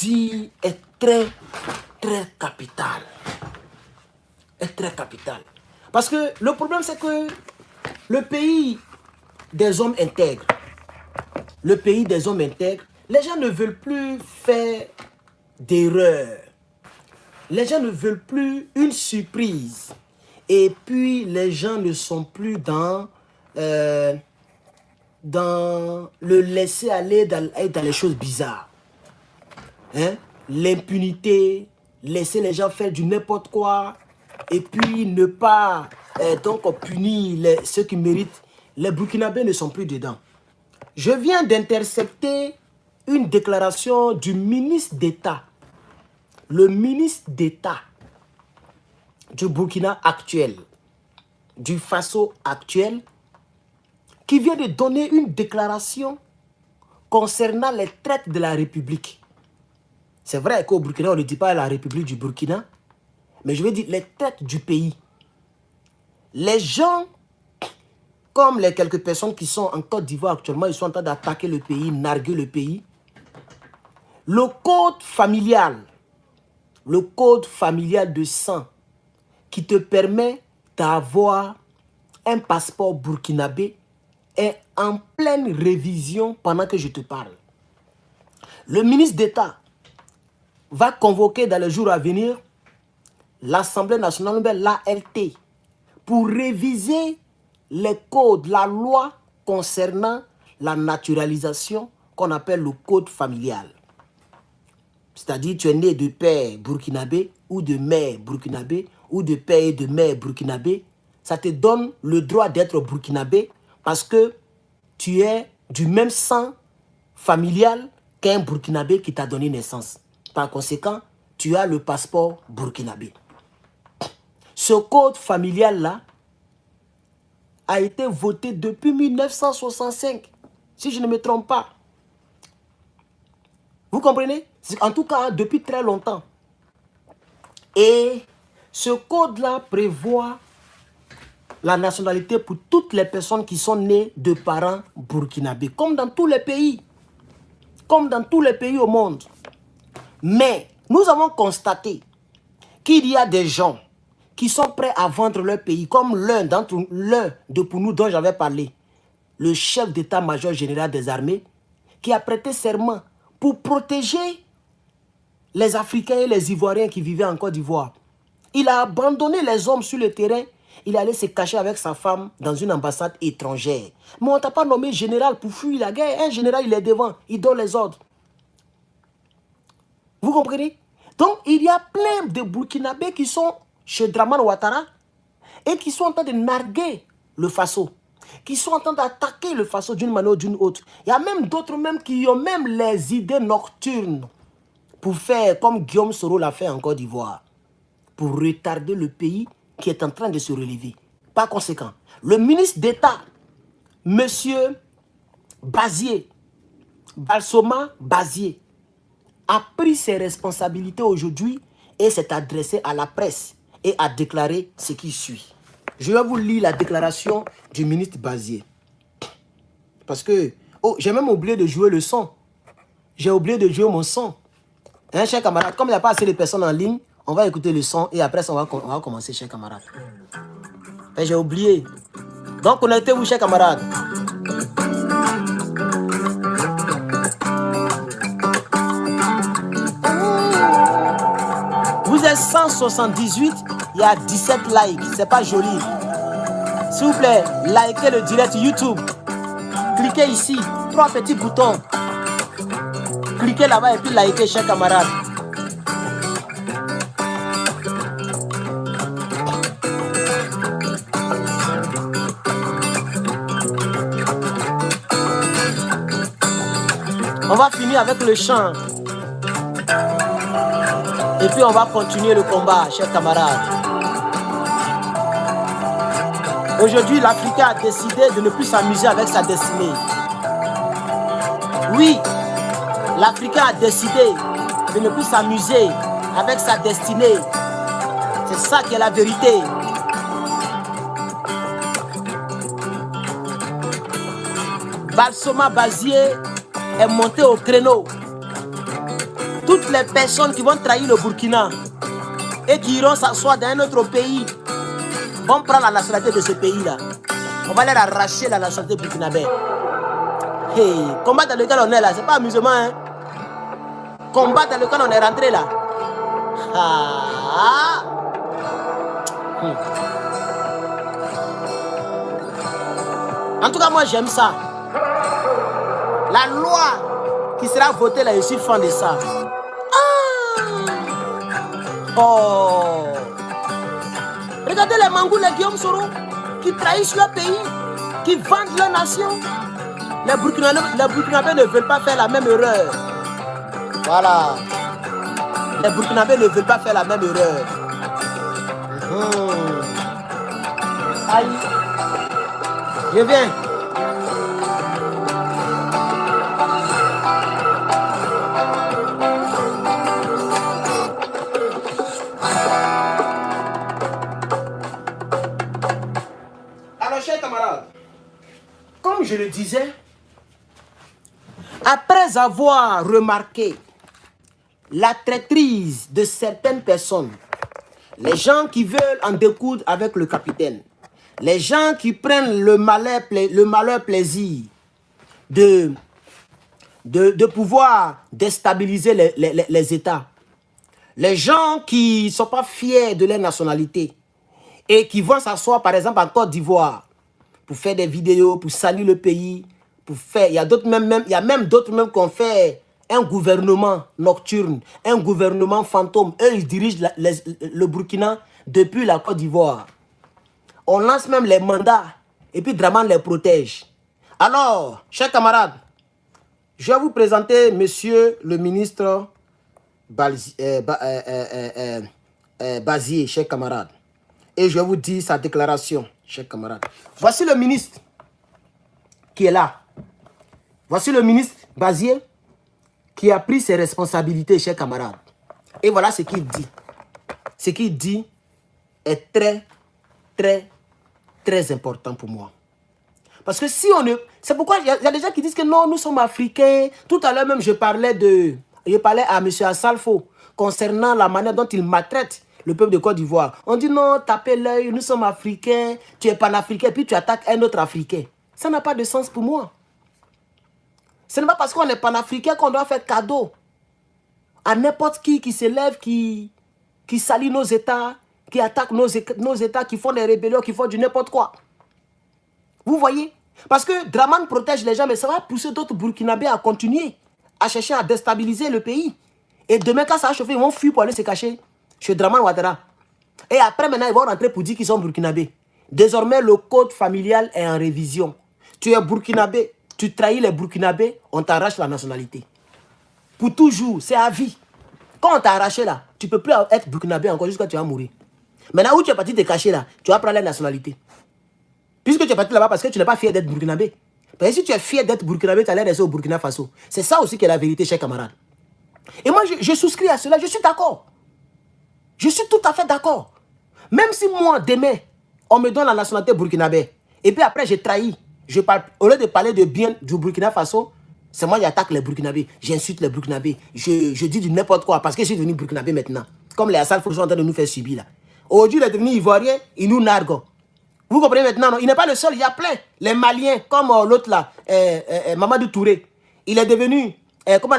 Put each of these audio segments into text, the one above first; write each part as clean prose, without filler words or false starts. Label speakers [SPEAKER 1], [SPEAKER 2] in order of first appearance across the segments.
[SPEAKER 1] dit est très, très capital. Est très capital. Parce que le problème, c'est que le pays des hommes intègres, les gens ne veulent plus faire d'erreurs. Les gens ne veulent plus une surprise. Et puis, les gens ne sont plus dans le laisser aller dans les choses bizarres. Hein? L'impunité, laisser les gens faire du n'importe quoi, et puis ne pas donc punir ceux qui méritent. Les Burkinabés ne sont plus dedans. Je viens d'intercepter une déclaration du ministre d'État. Le ministre d'État du Burkina actuel, du Faso actuel, qui vient de donner une déclaration concernant les traites de la République. C'est vrai qu'au Burkina, on ne dit pas la République du Burkina, mais je veux dire les traites du pays. Les gens, comme les quelques personnes qui sont en Côte d'Ivoire actuellement, ils sont en train d'attaquer le pays, narguer le pays. Le code familial de sang qui te permet d'avoir un passeport burkinabé est en pleine révision pendant que je te parle. Le ministre d'État va convoquer dans les jours à venir l'Assemblée nationale, l'ALT, pour réviser les codes, la loi concernant la naturalisation qu'on appelle le code familial. C'est-à-dire, tu es né de père burkinabé ou de mère burkinabé ou de père et de mère burkinabé. Ça te donne le droit d'être burkinabé parce que tu es du même sang familial qu'un burkinabé qui t'a donné naissance. Par conséquent, tu as le passeport burkinabé. Ce code familial-là a été voté depuis 1965, si je ne me trompe pas. Vous comprenez? En tout cas, depuis très longtemps. Et ce code-là prévoit la nationalité pour toutes les personnes qui sont nées de parents burkinabés, comme dans tous les pays. Comme dans tous les pays au monde. Mais nous avons constaté qu'il y a des gens qui sont prêts à vendre leur pays, comme l'un de pour nous dont j'avais parlé, le chef d'état-major général des armées, qui a prêté serment pour protéger les Africains et les Ivoiriens qui vivaient en Côte d'Ivoire. Il a abandonné les hommes sur le terrain. Il allait se cacher avec sa femme dans une ambassade étrangère. Mais on ne t'a pas nommé général pour fuir la guerre. Un général, il est devant. Il donne les ordres. Vous comprenez? Donc, il y a plein de Burkinabés qui sont chez Dramane Ouattara et qui sont en train de narguer le Faso, qui sont en train d'attaquer le Faso d'une manière ou d'une autre. Il y a même d'autres même qui ont même les idées nocturnes pour faire comme Guillaume Soro l'a fait en Côte d'Ivoire, pour retarder le pays qui est en train de se relever. Par conséquent, le ministre d'État, monsieur Bazier, Balsoma Bazier, a pris ses responsabilités aujourd'hui et s'est adressé à la presse et a déclaré ce qui suit. Je vais vous lire la déclaration du ministre Bazier. Parce que, oh, j'ai même oublié de jouer le son. J'ai oublié de jouer mon son. Hein, chers camarades, comme il n'y a pas assez de personnes en ligne, on va écouter le son et après ça, on va commencer, chers camarades. J'ai oublié. Donc, connectez-vous, chers camarades. Vous êtes 178, il y a 17 likes. C'est pas joli. S'il vous plaît, likez le direct YouTube. Cliquez ici, 3 petits boutons. Cliquez là-bas et puis likez, chers camarades. On va finir avec le chant. Et puis on va continuer le combat, chers camarades. Aujourd'hui, l'Africain a décidé de ne plus s'amuser avec sa destinée. Oui, l'Africain a décidé de ne plus s'amuser avec sa destinée. C'est ça qui est la vérité. Balsoma Bazier est monté au créneau. Toutes les personnes qui vont trahir le Burkina et qui iront s'asseoir dans un autre pays vont prendre la nationalité de ce pays-là. On va leur arracher la nationalité burkinabé. Hey, combat dans lequel on est là, c'est pas amusement, hein? Combat dans lequel on est rentré là. Ah. En tout cas, moi j'aime ça. La loi qui sera votée là, je suis fan de ça. Ah. Oh. Regardez les Mangous, les Guillaume Soro, qui trahissent leur pays, qui vendent leur nation. Les Burkinabés ne veulent pas faire la même erreur. Voilà. Les Burkinabés ne veulent pas faire la même erreur. Aïe. Je viens. Alors, chers camarades, comme je le disais, après avoir remarqué la traîtrise de certaines personnes, les gens qui veulent en découdre avec le capitaine, les gens qui prennent le malheur plaisir de pouvoir déstabiliser les États, les gens qui ne sont pas fiers de leur nationalité et qui vont s'asseoir par exemple en Côte d'Ivoire pour faire des vidéos, pour salir le pays, pour faire, il y a même d'autres qui ont fait un gouvernement nocturne, un gouvernement fantôme. Eux, ils dirigent le Burkina depuis la Côte d'Ivoire. On lance même les mandats et puis Draman les protège. Alors, chers camarades, je vais vous présenter monsieur le ministre Bazier, chers camarades. Et je vais vous dire sa déclaration, chers camarades. Voici le ministre qui est là. Voici le ministre Bazier qui a pris ses responsabilités, chers camarades. Et voilà ce qu'il dit. Ce qu'il dit est très, très, très important pour moi. Parce que si on ne... C'est pourquoi il y a des gens qui disent que non, nous sommes africains. Tout à l'heure même, je parlais à M. Assalfo concernant la manière dont il maltraite le peuple de Côte d'Ivoire. On dit non, tapez l'œil, nous sommes africains, tu es panafricain, puis tu attaques un autre africain. Ça n'a pas de sens pour moi. Ce n'est pas parce qu'on est panafricain qu'on doit faire cadeau à n'importe qui se lève, qui salit nos États, qui attaque nos États, qui font des rébellions, qui font du n'importe quoi. Vous voyez? Parce que Draman protège les gens, mais ça va pousser d'autres Burkinabés à continuer à chercher à déstabiliser le pays. Et demain, quand ça va chauffer, ils vont fuir pour aller se cacher chez Draman Ouattara. Et après, maintenant, ils vont rentrer pour dire qu'ils sont Burkinabés. Désormais, le code familial est en révision. Tu es Burkinabé, tu trahis les Burkinabés, on t'arrache la nationalité. Pour toujours, c'est à vie. Quand on t'a arraché là, tu ne peux plus être Burkinabé encore jusqu'à ce que tu vas mourir. Maintenant, où tu es parti te cacher là, tu vas prendre la nationalité. Puisque tu es parti là-bas parce que tu n'es pas fier d'être Burkinabé. Parce que si tu es fier d'être Burkinabé, tu allais rester au Burkina Faso. C'est ça aussi qui est la vérité, chers camarades. Et moi, je souscris à cela, je suis d'accord. Je suis tout à fait d'accord. Même si moi, demain, on me donne la nationalité burkinabé, et puis après, j'ai trahi. Au lieu de parler de bien du Burkina Faso, c'est moi qui attaque les Burkinabés. J'insulte les Burkinabés. Je dis du n'importe quoi parce que je suis devenu Burkinabé maintenant. Comme les Assal sont en train de nous faire subir là. Aujourd'hui, il est devenu Ivoirien, il nous nargue. Vous comprenez maintenant, non? Il n'est pas le seul, il y a plein. Les Maliens, comme l'autre là, Mamadou Touré. Il est devenu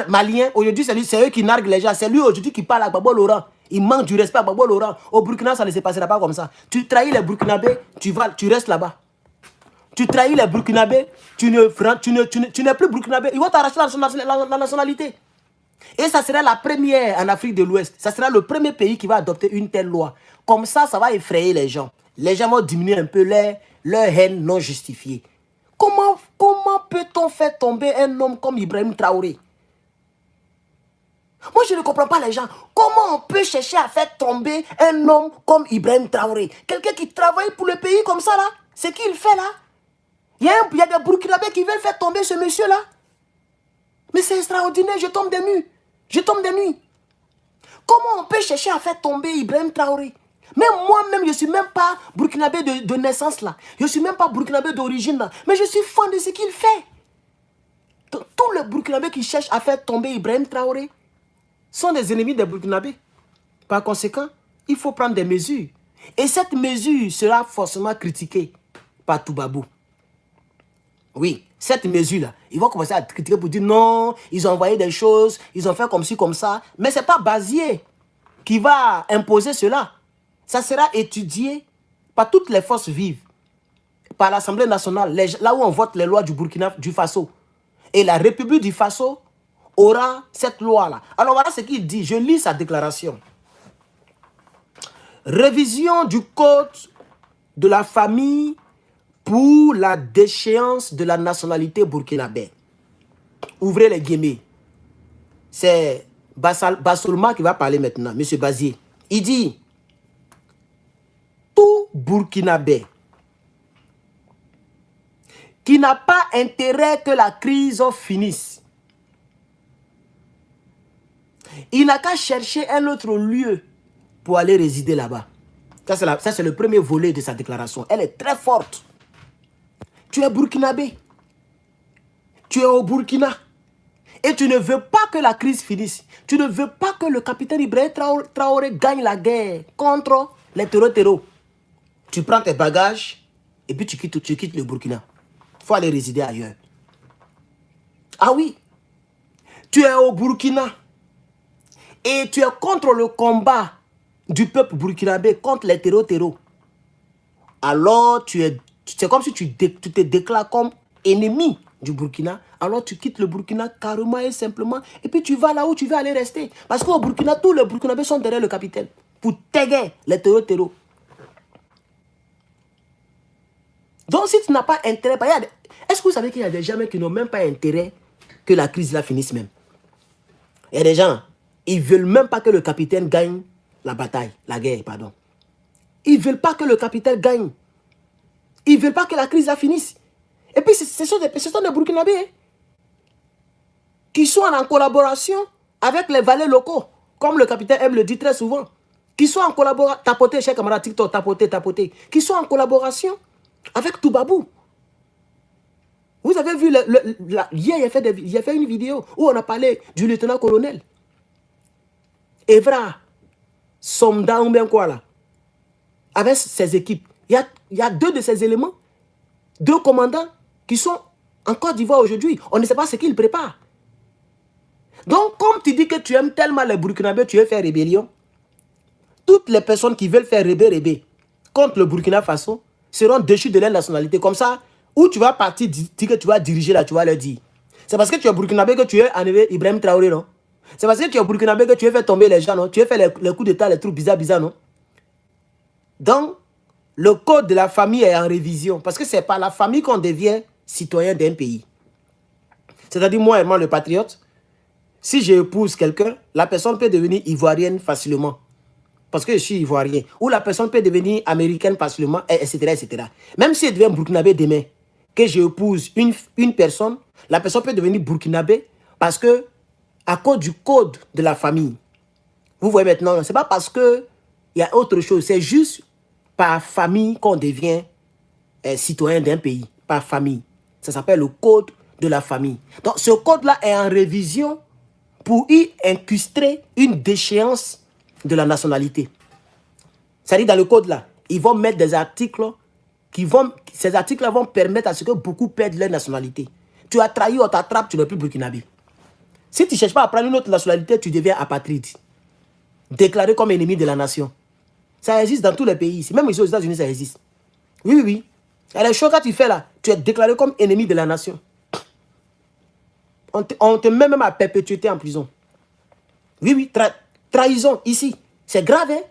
[SPEAKER 1] Malien. Aujourd'hui, c'est eux qui narguent les gens. C'est lui aujourd'hui qui parle à Gbagbo Laurent. Il manque du respect à Gbagbo Laurent. Au Burkina, ça ne se passera pas comme ça. Tu trahis les Burkinabés, tu restes là-bas. Tu trahis les Burkinabés, tu n'es plus Burkinabé. Ils vont t'arracher la nationalité. Et ça sera la première en Afrique de l'Ouest. Ça sera le premier pays qui va adopter une telle loi. Comme ça, ça va effrayer les gens. Les gens vont diminuer un peu leur haine non justifiée. Comment peut-on faire tomber un homme comme Ibrahim Traoré? Moi, je ne comprends pas les gens. Comment on peut chercher à faire tomber un homme comme Ibrahim Traoré? Quelqu'un qui travaille pour le pays comme ça, là. C'est qui il fait, là? Il y a des Burkinabés qui veulent faire tomber ce monsieur-là. Mais c'est extraordinaire, je tombe des nues. Je tombe des nues. Comment on peut chercher à faire tomber Ibrahim Traoré? Même moi-même, je ne suis même pas Burkinabé de naissance, là. Je ne suis même pas Burkinabé d'origine, là. Mais je suis fan de ce qu'il fait. Tous les Burkinabés qui cherchent à faire tomber Ibrahim Traoré, sont des ennemis des Burkinabés. Par conséquent, il faut prendre des mesures. Et cette mesure sera forcément critiquée par Toubabou. Oui, cette mesure-là, ils vont commencer à critiquer pour dire non, ils ont envoyé des choses, ils ont fait comme ci, comme ça. Mais ce n'est pas Bazier qui va imposer cela. Ça sera étudié par toutes les forces vives, par l'Assemblée nationale, là où on vote les lois du Burkina Faso. Et la République du Faso aura cette loi-là. Alors voilà ce qu'il dit, je lis sa déclaration. Révision du code de la famille pour la déchéance de la nationalité burkinabé. Ouvrez les guillemets. C'est Bassoulma qui va parler maintenant, M. Bazier. Il dit, tout Burkinabé qui n'a pas intérêt que la crise finisse, il n'a qu'à chercher un autre lieu pour aller résider là-bas. Ça, c'est le premier volet de sa déclaration. Elle est très forte. Tu es burkinabé. Tu es au Burkina. Et tu ne veux pas que la crise finisse. Tu ne veux pas que le capitaine Ibrahim Traoré gagne la guerre contre les terreaux. Tu prends tes bagages et puis tu quittes le Burkina. Il faut aller résider ailleurs. Ah oui. Tu es au Burkina. Et tu es contre le combat du peuple burkinabé contre les terreaux. Alors, c'est comme si tu te déclares comme ennemi du Burkina. Alors, tu quittes le Burkina carrément et simplement. Et puis, tu vas là où tu veux aller rester. Parce qu'au Burkina, tous les Burkinabés sont derrière le capitaine. Pour t'aider les terreaux. Donc, si tu n'as pas intérêt... Est-ce que vous savez qu'il y a des gens qui n'ont même pas intérêt que la crise là finisse même? Il y a des gens, ils ne veulent même pas que le capitaine gagne la bataille, la guerre, pardon. Ils ne veulent pas que le capitaine gagne. Ils ne veulent pas que la crise là finisse. Et puis, ce sont des Burkinabés hein, qui sont en collaboration avec les valets locaux, comme le capitaine aime le dit très souvent, qui sont en collaboration, tapoter, chers camarades TikTok, tapoter, qui sont en collaboration avec Toubabou. Vous avez vu, hier, il a fait une vidéo où on a parlé du lieutenant-colonel Evra Somda ou bien quoi là, avec ses équipes. Il y a deux de ces éléments, deux commandants qui sont en Côte d'Ivoire aujourd'hui. On ne sait pas ce qu'ils préparent. Donc, comme tu dis que tu aimes tellement les Burkinabés, tu veux faire rébellion, toutes les personnes qui veulent faire rébellion contre le Burkina Faso seront déchues de leur nationalité. Comme ça, où tu vas partir, dire que tu vas diriger là, tu vas leur dire. C'est parce que tu es Burkinabé que tu veux enlever Ibrahim Traoré, non? C'est parce que tu es Burkinabé que tu veux faire tomber les gens, non? Tu veux faire les coups d'état, les trucs bizarres, non? Donc, le code de la famille est en révision. Parce que c'est par la famille qu'on devient citoyen d'un pays. C'est-à-dire, moi, le patriote, si j'épouse quelqu'un, la personne peut devenir ivoirienne facilement. Parce que je suis ivoirien. Ou la personne peut devenir américaine facilement, etc., etc. Même si elle devient burkinabé demain, que j'épouse une personne, la personne peut devenir burkinabé parce que, à cause du code de la famille. Vous voyez maintenant, ce n'est pas parce qu'il y a autre chose, c'est juste par famille qu'on devient citoyen d'un pays. Par famille. Ça s'appelle le code de la famille. Donc, ce code-là est en révision pour y incrustrer une déchéance de la nationalité. C'est-à-dire, dans le code-là, ils vont mettre des articles ces articles-là vont permettre à ce que beaucoup perdent leur nationalité. Tu as trahi, on t'attrape, tu n'es plus burkinabé. Si tu ne cherches pas à prendre une autre nationalité, tu deviens apatride. Déclaré comme ennemi de la nation. Ça existe dans tous les pays ici. Même ici aux États-Unis, ça existe. Oui, oui, oui. Et les choses que tu fais là, tu es déclaré comme ennemi de la nation. On te met même à perpétuité en prison. Oui, oui, trahison ici. C'est grave, hein?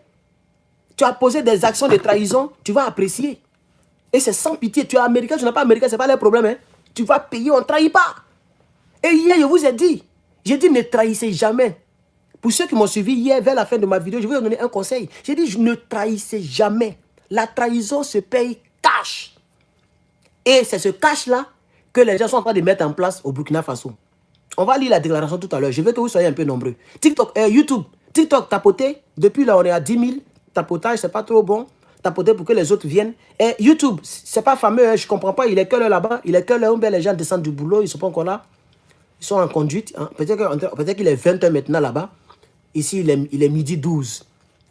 [SPEAKER 1] Tu as posé des actions de trahison, tu vas apprécier. Et c'est sans pitié. Tu es américain, tu n'es pas américain, ce n'est pas leur problème. Hein? Tu vas payer, on ne trahit pas. Et hier, je vous ai dit, j'ai dit ne trahissez jamais. Pour ceux qui m'ont suivi hier, vers la fin de ma vidéo, je vais vous donner un conseil. J'ai dit ne trahissez jamais. La trahison se paye cash. Et c'est ce cash-là que les gens sont en train de mettre en place au Burkina Faso. On va lire la déclaration tout à l'heure. Je veux que vous soyez un peu nombreux. TikTok, YouTube, TikTok, tapotez. Depuis là, on est à 10 000. Tapotage, c'est pas trop bon. Tapoter pour que les autres viennent. Et YouTube, c'est pas fameux, hein, je comprends pas. Il est que là là-bas. Il est que là où les gens descendent du boulot. Ils sont pas encore là. Ils sont en conduite. Hein. Peut-être qu'il est 20 h maintenant là-bas. Ici, il est midi 12.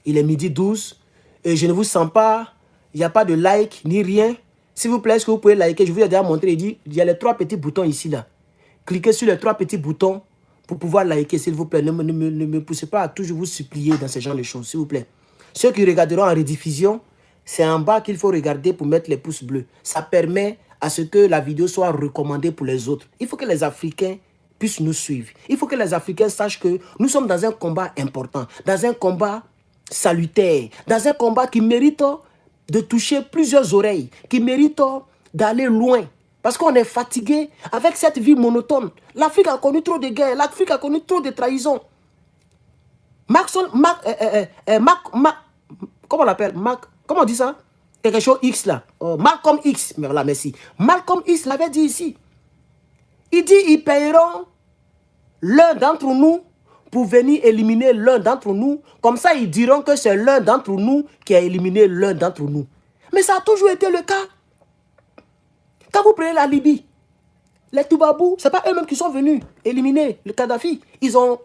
[SPEAKER 1] Il est midi 12. Et je ne vous sens pas. Il n'y a pas de like ni rien. S'il vous plaît, est-ce que vous pouvez liker? Je vous ai déjà montré. Il y a les 3 petits boutons ici, là. Cliquez sur les 3 petits boutons pour pouvoir liker, s'il vous plaît. Ne me poussez pas à toujours vous supplier dans ce genre de choses, s'il vous plaît. Ceux qui regarderont en rediffusion, c'est en bas qu'il faut regarder pour mettre les pouces bleus. Ça permet à ce que la vidéo soit recommandée pour les autres. Il faut que les Africains puissent nous suivre. Il faut que les Africains sachent que nous sommes dans un combat important, dans un combat salutaire, dans un combat qui mérite de toucher plusieurs oreilles, qui mérite d'aller loin. Parce qu'on est fatigué avec cette vie monotone. L'Afrique a connu trop de guerres, l'Afrique a connu trop de trahisons. Comment on l'appelle? Comment on dit ça? Quelque chose X là. Malcolm X, voilà, merci. Malcolm X l'avait dit ici. Il dit ils payeront l'un d'entre nous pour venir éliminer l'un d'entre nous. Comme ça, ils diront que c'est l'un d'entre nous qui a éliminé l'un d'entre nous. Mais ça a toujours été le cas. Quand vous prenez la Libye, les Toubabous, ce n'est pas eux-mêmes qui sont venus éliminer le Kadhafi. Ils ont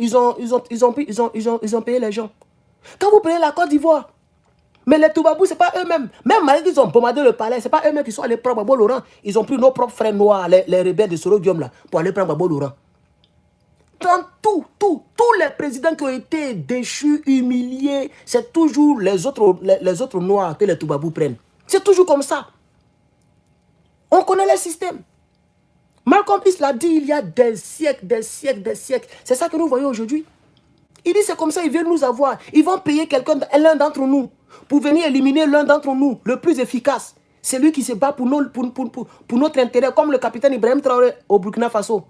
[SPEAKER 1] payé les gens. Quand vous prenez la Côte d'Ivoire, mais les Toubabous, ce n'est pas eux-mêmes. Même malgré qu'ils ont bombardé le palais, ce n'est pas eux-mêmes qui sont allés prendre Babo Laurent. Ils ont pris nos propres frères noirs, les rebelles de Soro Guillaume, là, pour aller prendre Babo Laurent. Dans tous les présidents qui ont été déchus, humiliés, c'est toujours les autres noirs que les Toubabous prennent. C'est toujours comme ça. On connaît le système. Malcolm X l'a dit il y a des siècles. C'est ça que nous voyons aujourd'hui. Il dit c'est comme ça, ils viennent nous avoir. Ils vont payer l'un d'entre nous, pour venir éliminer l'un d'entre nous, le plus efficace. C'est lui qui se bat pour notre intérêt, comme le capitaine Ibrahim Traoré au Burkina Faso.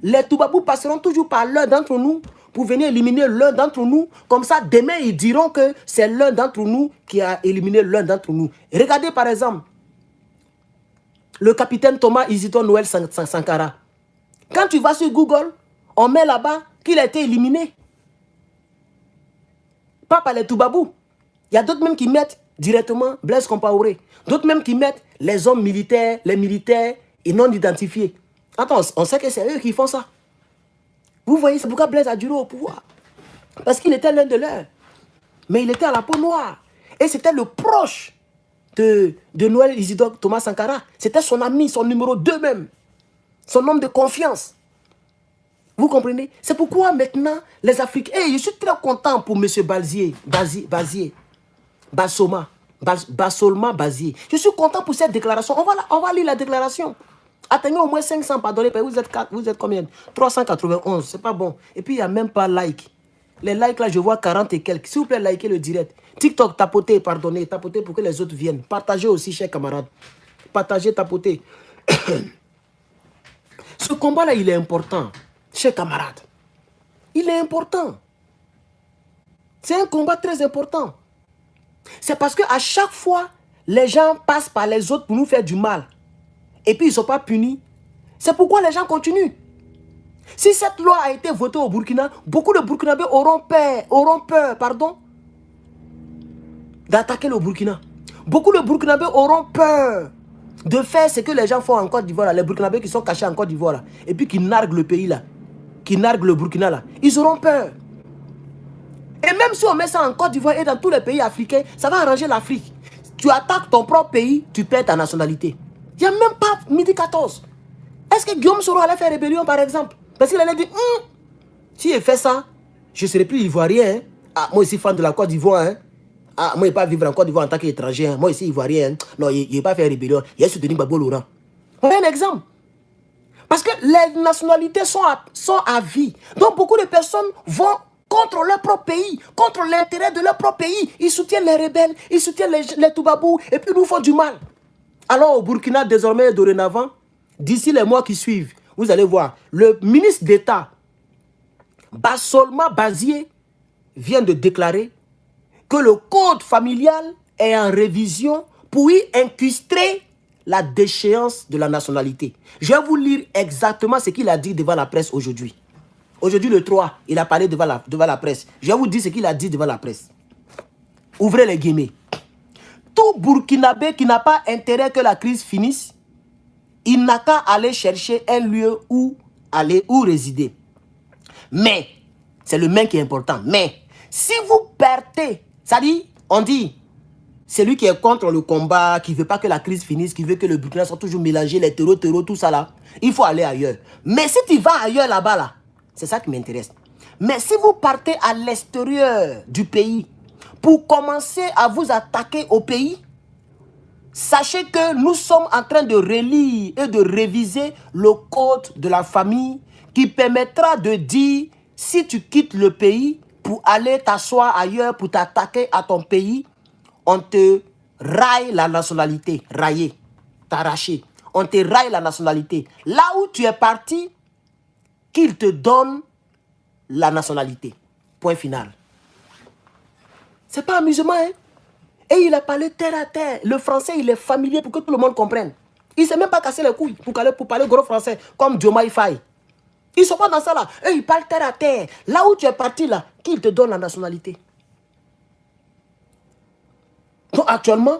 [SPEAKER 1] Les Toubabous passeront toujours par l'un d'entre nous pour venir éliminer l'un d'entre nous. Comme ça, demain, ils diront que c'est l'un d'entre nous qui a éliminé l'un d'entre nous. Regardez par exemple, le capitaine Thomas Isidore Noël Sankara. Quand tu vas sur Google, on met là-bas qu'il a été éliminé. Pas par les Toubabous. Il y a d'autres même qui mettent directement Blaise Compaoré. D'autres même qui mettent les hommes militaires, les militaires et non identifiés. Attends, on sait que c'est eux qui font ça. Vous voyez, c'est pourquoi Blaise a duré au pouvoir. Parce qu'il était l'un de leurs. Mais il était à la peau noire. Et c'était le proche de Noël Isidore Thomas Sankara. C'était son ami, son numéro 2 même. Son homme de confiance. Vous comprenez? C'est pourquoi maintenant, les Africains... Hey, je suis très content pour M. Bassolma Bazier. Je suis content pour cette déclaration. On va lire la déclaration. Atteignez au moins 500, pardonnez, vous êtes combien? 391, c'est pas bon. Et puis, il n'y a même pas like. Les likes, là, je vois 40 et quelques. S'il vous plaît, likez le direct. TikTok, tapotez, pardonnez, tapotez pour que les autres viennent. Partagez aussi, chers camarades. Partagez, tapotez. Ce combat-là, il est important, chers camarades. Il est important. C'est un combat très important. C'est parce qu'à chaque fois, les gens passent par les autres pour nous faire du mal. Et puis, ils ne sont pas punis. C'est pourquoi les gens continuent. Si cette loi a été votée au Burkina, beaucoup de Burkinabés auront peur, d'attaquer le Burkina. Beaucoup de Burkinabés auront peur de faire ce que les gens font en Côte d'Ivoire, les Burkinabés qui sont cachés en Côte d'Ivoire, et puis qui narguent le pays là, qui narguent le Burkina là. Ils auront peur. Et même si on met ça en Côte d'Ivoire et dans tous les pays africains, ça va arranger l'Afrique. Tu attaques ton propre pays, tu perds ta nationalité. Il n'y a même pas midi 14. Est-ce que Guillaume Soro allait faire rébellion par exemple? Parce qu'il allait dire, si il fait ça, je ne serai plus ivoirien. Hein. Ah, moi aussi fan de la Côte d'Ivoire. Hein. Ah, moi, je ne vais pas vivre en Côte d'Ivoire en tant qu'étranger. Hein. Moi ici ivoirien. Hein. Non, il ne va pas faire rébellion. Il a soutenu Babo Laurent. Voilà un exemple. Parce que les nationalités sont à vie. Donc beaucoup de personnes vont contre leur propre pays, contre l'intérêt de leur propre pays. Ils soutiennent les rebelles, ils soutiennent les Toubabous et puis nous font du mal. Alors au Burkina, désormais, dorénavant, d'ici les mois qui suivent, vous allez voir, le ministre d'État, Bassolma Bazier, vient de déclarer que le code familial est en révision pour y incruster la déchéance de la nationalité. Je vais vous lire exactement ce qu'il a dit devant la presse aujourd'hui. Aujourd'hui, le 3, il a parlé devant la presse. Je vais vous dire ce qu'il a dit devant la presse. Ouvrez les guillemets. Tout Burkinabé qui n'a pas intérêt que la crise finisse, il n'a qu'à aller chercher un lieu où résider. Mais C'est le main qui est important. Mais si vous perdez, ça dit, on dit, c'est lui qui est contre le combat, qui ne veut pas que la crise finisse, qui veut que le Burkina soit toujours mélangé, les terreaux, tout ça là, il faut aller ailleurs. Mais si tu vas ailleurs là-bas, là, c'est ça qui m'intéresse. Mais si vous partez à l'extérieur du pays pour commencer à vous attaquer au pays, sachez que nous sommes en train de relire et de réviser le code de la famille qui permettra de dire si tu quittes le pays pour aller t'asseoir ailleurs, pour t'attaquer à ton pays, on te raille la nationalité, railler, t'arracher. On te raille la nationalité. Là où tu es parti, qu'il te donne la nationalité. Point final. C'est pas amusement, hein? Et il a parlé terre à terre. Le français, il est familier pour que tout le monde comprenne. Il ne s'est même pas cassé les couilles pour parler gros français comme Diomaye Faye. Ils ne sont pas dans ça là. Et ils parlent terre à terre. Là où tu es parti là, qu'il te donne la nationalité. Donc actuellement,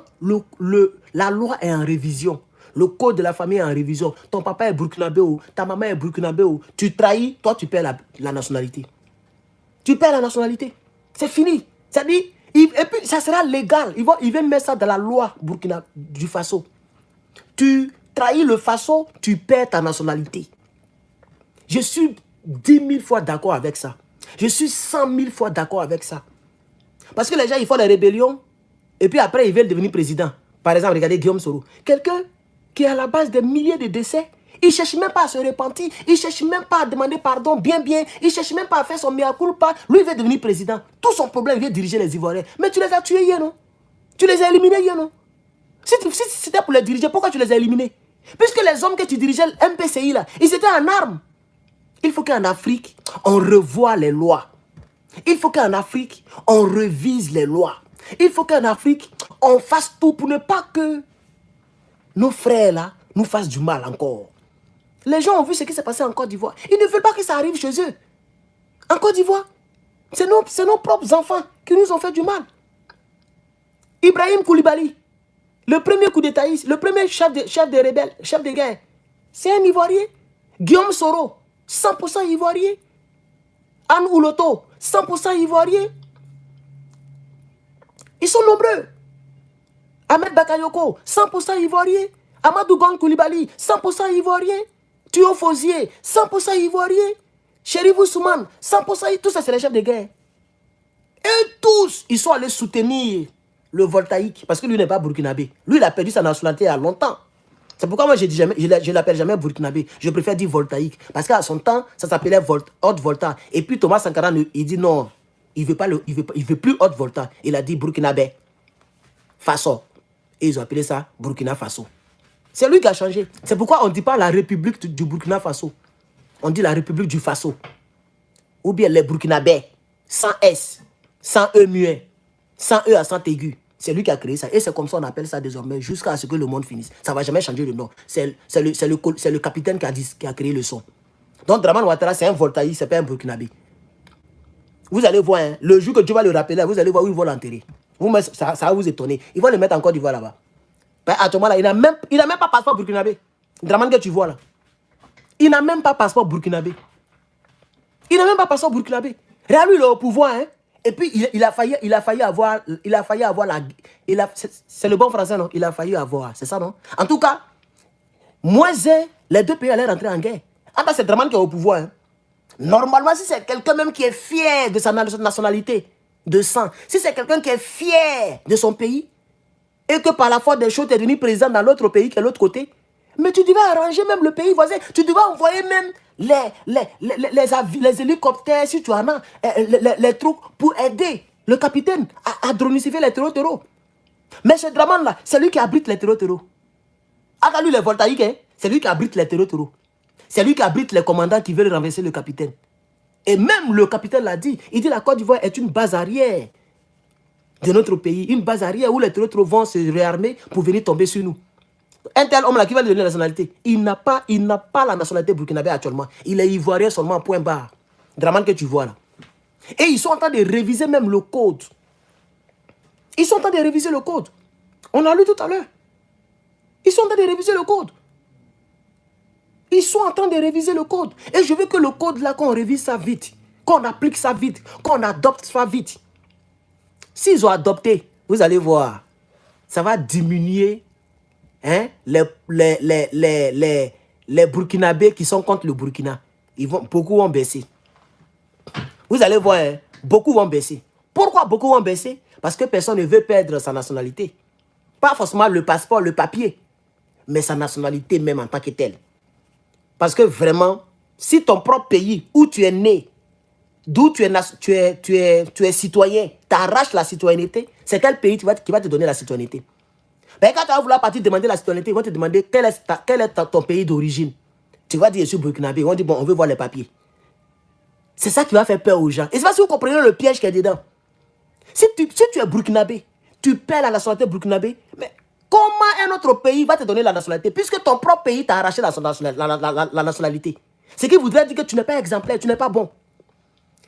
[SPEAKER 1] la loi est en révision. Le code de la famille est en révision. Ton papa est burkinabé ou ta maman est burkinabé ou tu trahis, toi tu perds la nationalité. Tu perds la nationalité. C'est fini. C'est-à-dire, et puis ça sera légal. Il va mettre ça dans la loi du Faso. Tu trahis le Faso, tu perds ta nationalité. Je suis 10 000 fois d'accord avec ça. Je suis 100 000 fois d'accord avec ça. Parce que les gens, ils font des rébellions. Et puis après, ils veulent devenir président. Par exemple, regardez Guillaume Soro. Quelqu'un qui est à la base des milliers de décès, il ne cherche même pas à se repentir. Il ne cherche même pas à demander pardon bien. Il ne cherche même pas à faire son mea culpa. Lui, il veut devenir président. Tout son problème, il veut diriger les Ivoiriens. Mais tu les as tués hier, non? Tu les as éliminés hier, non? Si c'était pour les diriger, pourquoi tu les as éliminés? Puisque les hommes que tu dirigeais, MPCI, là, ils étaient en armes. Il faut qu'en Afrique, on revoie les lois. Il faut qu'en Afrique, on revise les lois. Il faut qu'en Afrique, on fasse tout pour ne pas que nos frères là nous fassent du mal encore. Les gens ont vu ce qui s'est passé en Côte d'Ivoire. Ils ne veulent pas que ça arrive chez eux. En Côte d'Ivoire, c'est nos propres enfants qui nous ont fait du mal. Ibrahim Koulibaly, le premier coup d'État, le premier chef des rebelles, chef de guerre, c'est un Ivoirien. Guillaume Soro, 100% Ivoirien. Anne Ouloto, 100% Ivoirien. Ils sont nombreux. Ahmed Bakayoko, 100% Ivoirien. Amadou Gon Koulibaly, 100% Ivoirien. Thuo Fosier, 100% Ivoirien. Chérifou Souman, 100% tous ça c'est les chefs de guerre. Et tous, ils sont allés soutenir le voltaïque. Parce que lui n'est pas burkinabé. Lui, il a perdu sa nationalité il y a longtemps. C'est pourquoi moi, je ne l'appelle jamais burkinabé. Je préfère dire voltaïque. Parce qu'à son temps, ça s'appelait Haute Volta. Et puis Thomas Sankara, il dit non. Il ne veut plus Haute Volta. Il a dit burkinabé. Faso. Et ils ont appelé ça Burkina Faso. C'est lui qui a changé. C'est pourquoi on ne dit pas la République du Burkina Faso. On dit la République du Faso. Ou bien les Burkinabés. Sans S. Sans E muet. Sans E à accent aigu. C'est lui qui a créé ça. Et c'est comme ça qu'on appelle ça désormais jusqu'à ce que le monde finisse. Ça ne va jamais changer le nom. C'est le capitaine qui a créé le son. Donc Dramane Ouattara, c'est un voltaïque, c'est pas un Burkinabé. Vous allez voir, hein, le jour que Dieu va le rappeler, vous allez voir où il va l'enterrer. Ça va vous étonner. Ils vont le mettre en Côte d'Ivoire là-bas. Actuellement, là, il n'a même pas passeport burkinabé. Dramane que tu vois là. Il n'a même pas passeport burkinabé. Il n'a même pas passeport burkinabé. Regarde, lui, il est au pouvoir. Hein. Et puis, il a failli avoir la... C'est le bon français, non? Il a failli avoir. C'est ça, non? En tout cas, les deux pays allaient rentrer en guerre. Ah, c'est Dramane qui est au pouvoir. Hein. Normalement, si c'est quelqu'un même qui est fier de sa nationalité, de sang, si c'est quelqu'un qui est fier de son pays, et que par la force des choses, tu es devenu président dans l'autre pays qui est l'autre côté, mais tu devais arranger même le pays voisin. Tu devais envoyer même les hélicoptères, si tu en as, les troupes pour aider le capitaine à dronicifier les terreaux. Mais ce Dramane là, c'est lui qui abrite les terreaux. Ah, lui, les voltaïques, hein, c'est lui qui abrite les terreaux. C'est lui qui abrite les commandants qui veulent renverser le capitaine. Et même le capitaine l'a dit. Il dit la Côte d'Ivoire est une base arrière de notre pays. Une base arrière où les terreaux vont se réarmer pour venir tomber sur nous. Un tel homme là qui va donner la nationalité, il n'a pas la nationalité burkinabé actuellement. Il est ivoirien seulement, point barre. Dramane que tu vois là. Et ils sont en train de réviser même le code. Ils sont en train de réviser le code. On a lu tout à l'heure. Ils sont en train de réviser le code. Ils sont en train de réviser le code. Et je veux que le code là, qu'on révise ça vite. qu'on applique ça vite, qu'on adopte ça vite. S'ils ont adopté, vous allez voir, ça va diminuer hein, les Burkinabés qui sont contre le Burkina. Beaucoup vont baisser. Vous allez voir, hein, beaucoup vont baisser. Pourquoi beaucoup vont baisser? Parce que personne ne veut perdre sa nationalité. Pas forcément le passeport, le papier, mais sa nationalité même en tant que telle. Parce que vraiment, si ton propre pays où tu es né, d'où tu es citoyen, t'arraches la citoyenneté, c'est quel pays qui va te donner la citoyenneté? Mais quand tu vas vouloir partir demander la citoyenneté, ils vont te demander quel est ton pays d'origine. Tu vas dire, je suis burkinabé. Ils vont dire, bon, on veut voir les papiers. C'est ça qui va faire peur aux gens. Et c'est pas si vous comprenez le piège qu'il y a dedans. Si tu es burkinabé, tu perds la nationalité burkinabé, mais comment un autre pays va te donner la nationalité puisque ton propre pays t'a arraché la nationalité? Ce qui voudrait dire que tu n'es pas exemplaire, tu n'es pas bon.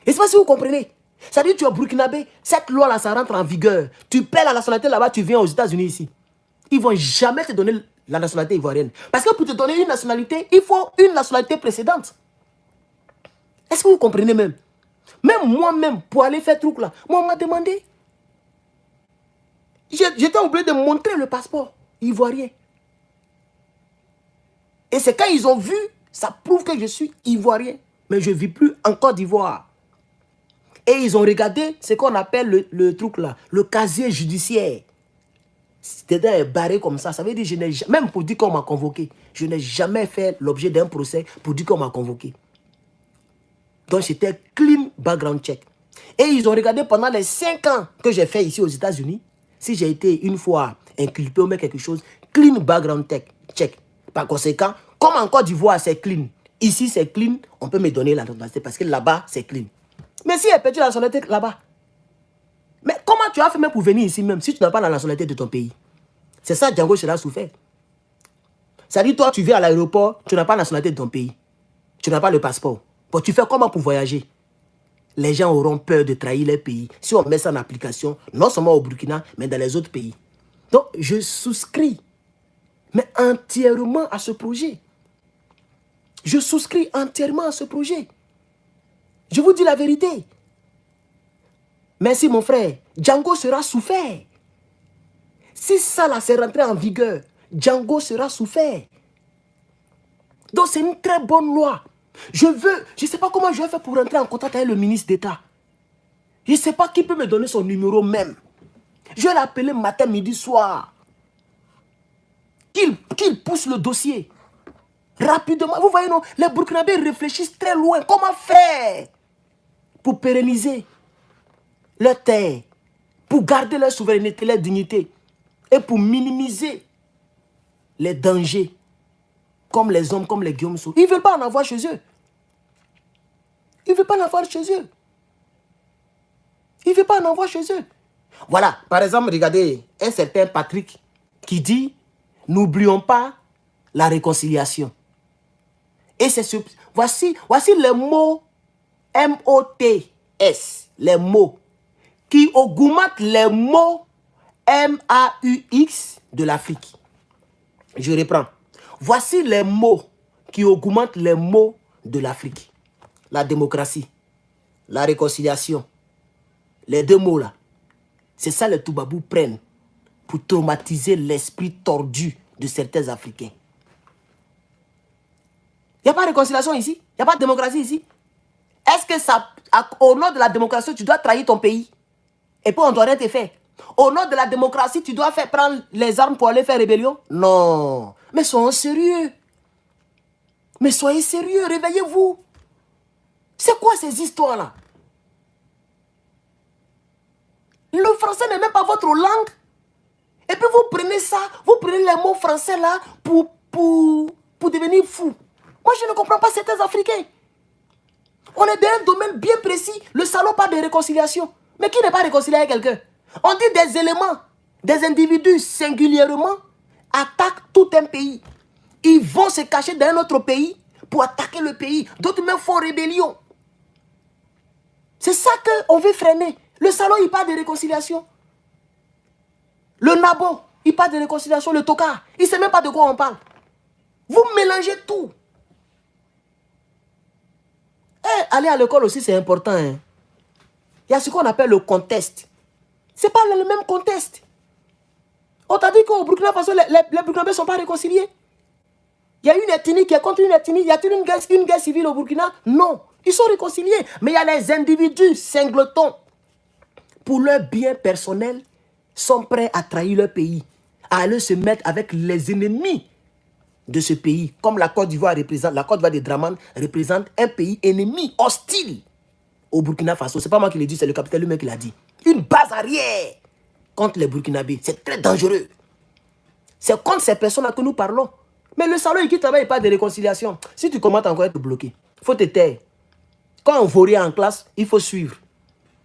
[SPEAKER 1] Et c'est pas si vous comprenez. Ça veut dire que tu es burkinabé, cette loi-là, ça rentre en vigueur. Tu perds la nationalité là-bas, tu viens aux États-Unis ici. Ils ne vont jamais te donner la nationalité ivoirienne. Parce que pour te donner une nationalité, il faut une nationalité précédente. Est-ce que vous comprenez même? Même moi-même, pour aller faire truc là, moi, on m'a demandé. J'étais obligé de montrer le passeport ivoirien. Et c'est quand ils ont vu, ça prouve que je suis ivoirien. Mais je ne vis plus en Côte d'Ivoire. Et ils ont regardé ce qu'on appelle le truc là, le casier judiciaire. C'était barré comme ça. Ça veut dire que je n'ai jamais, même pour dire qu'on m'a convoqué, je n'ai jamais fait l'objet d'un procès pour dire qu'on m'a convoqué. Donc j'étais clean background check. Et ils ont regardé pendant les 5 ans que j'ai fait ici aux États-Unis, si j'ai été une fois inculpé ou quelque chose, clean background check. Par conséquent, comme en Côte d'Ivoire c'est clean, ici c'est clean, on peut me donner la nationalité parce que là-bas c'est clean. Mais si elle perdu la nationalité là-bas, mais comment tu as fait même pour venir ici même si tu n'as pas la nationalité de ton pays? C'est ça Django Chela souffert. Ça dit toi tu viens à l'aéroport, tu n'as pas la nationalité de ton pays. Tu n'as pas le passeport. Bon, tu fais comment pour voyager? Les gens auront peur de trahir leur pays si on met ça en application, non seulement au Burkina, mais dans les autres pays. Donc, je souscris, mais entièrement à ce projet. Je souscris entièrement à ce projet. Je vous dis la vérité. Merci mon frère. Django sera souffert. Si ça là, c'est rentré en vigueur, Django sera souffert. Donc, c'est une très bonne loi. Je ne sais pas comment je vais faire pour rentrer en contact avec le ministre d'État. Je ne sais pas qui peut me donner son numéro même. Je vais l'appeler matin, midi, soir. Qu'il pousse le dossier. Rapidement. Vous voyez, non, les Burkinabés réfléchissent très loin. Comment faire pour pérenniser leur terre, pour garder leur souveraineté, leur dignité et pour minimiser les dangers comme les hommes, comme les Guillaume Sou. Ils ne veulent pas en avoir chez eux. Ils ne veulent pas en avoir chez eux. Ils ne veulent pas en avoir chez eux. Voilà, par exemple, regardez un certain Patrick qui dit « N'oublions pas la réconciliation ». Et c'est ce... Voici les mots M-O-T-S, les mots qui augmentent les mots M-A-U-X de l'Afrique. Je reprends. Voici les mots qui augmentent les mots de l'Afrique. La démocratie, la réconciliation. Les deux mots là. C'est ça les Toubabous prennent pour traumatiser l'esprit tordu de certains Africains. Il n'y a pas de réconciliation ici. Il n'y a pas de démocratie ici. Est-ce que ça, au nom de la démocratie, tu dois trahir ton pays? Et puis on doit rien te faire. Au nom de la démocratie, tu dois prendre les armes pour aller faire rébellion? Non. Mais soyons sérieux. Mais soyez sérieux, réveillez-vous. C'est quoi ces histoires-là? Le français n'est même pas votre langue. Et puis vous prenez ça, vous prenez les mots français là pour devenir fou. Moi je ne comprends pas certains Africains. On est dans un domaine bien précis. Le salon parle de réconciliation. Mais qui n'est pas réconcilié avec quelqu'un? On dit des éléments, des individus singulièrement attaquent tout un pays. Ils vont se cacher dans un autre pays pour attaquer le pays. D'autres même font rébellion. C'est ça qu'on veut freiner. Le salon, il parle de réconciliation. Le nabo, il parle de réconciliation. Le tokar, il ne sait même pas de quoi on parle. Vous mélangez tout. Aller à l'école aussi, c'est important. Hein. Il y a ce qu'on appelle le contexte. Ce n'est pas le même contexte. On t'a dit qu'au Burkina Faso, les Burkinabés ne sont pas réconciliés. Il y a une ethnie qui est contre une ethnie. Y a-t-il une guerre civile au Burkina? Non. Ils sont réconciliés. Mais il y a les individus singletons. Pour leur bien personnel, sont prêts à trahir leur pays. À aller se mettre avec les ennemis de ce pays. Comme la Côte d'Ivoire représente, la Côte d'Ivoire de Draman représente un pays ennemi, hostile au Burkina Faso. Ce n'est pas moi qui l'ai dit, c'est le capitaine lui-même qui l'a dit. Une base arrière contre les Burkinabés. C'est très dangereux. C'est contre ces personnes-là que nous parlons. Mais le salaud qui travaille pas de réconciliation. Si tu commences encore à être bloqué, il faut te taire. Quand on varie en classe, il faut suivre.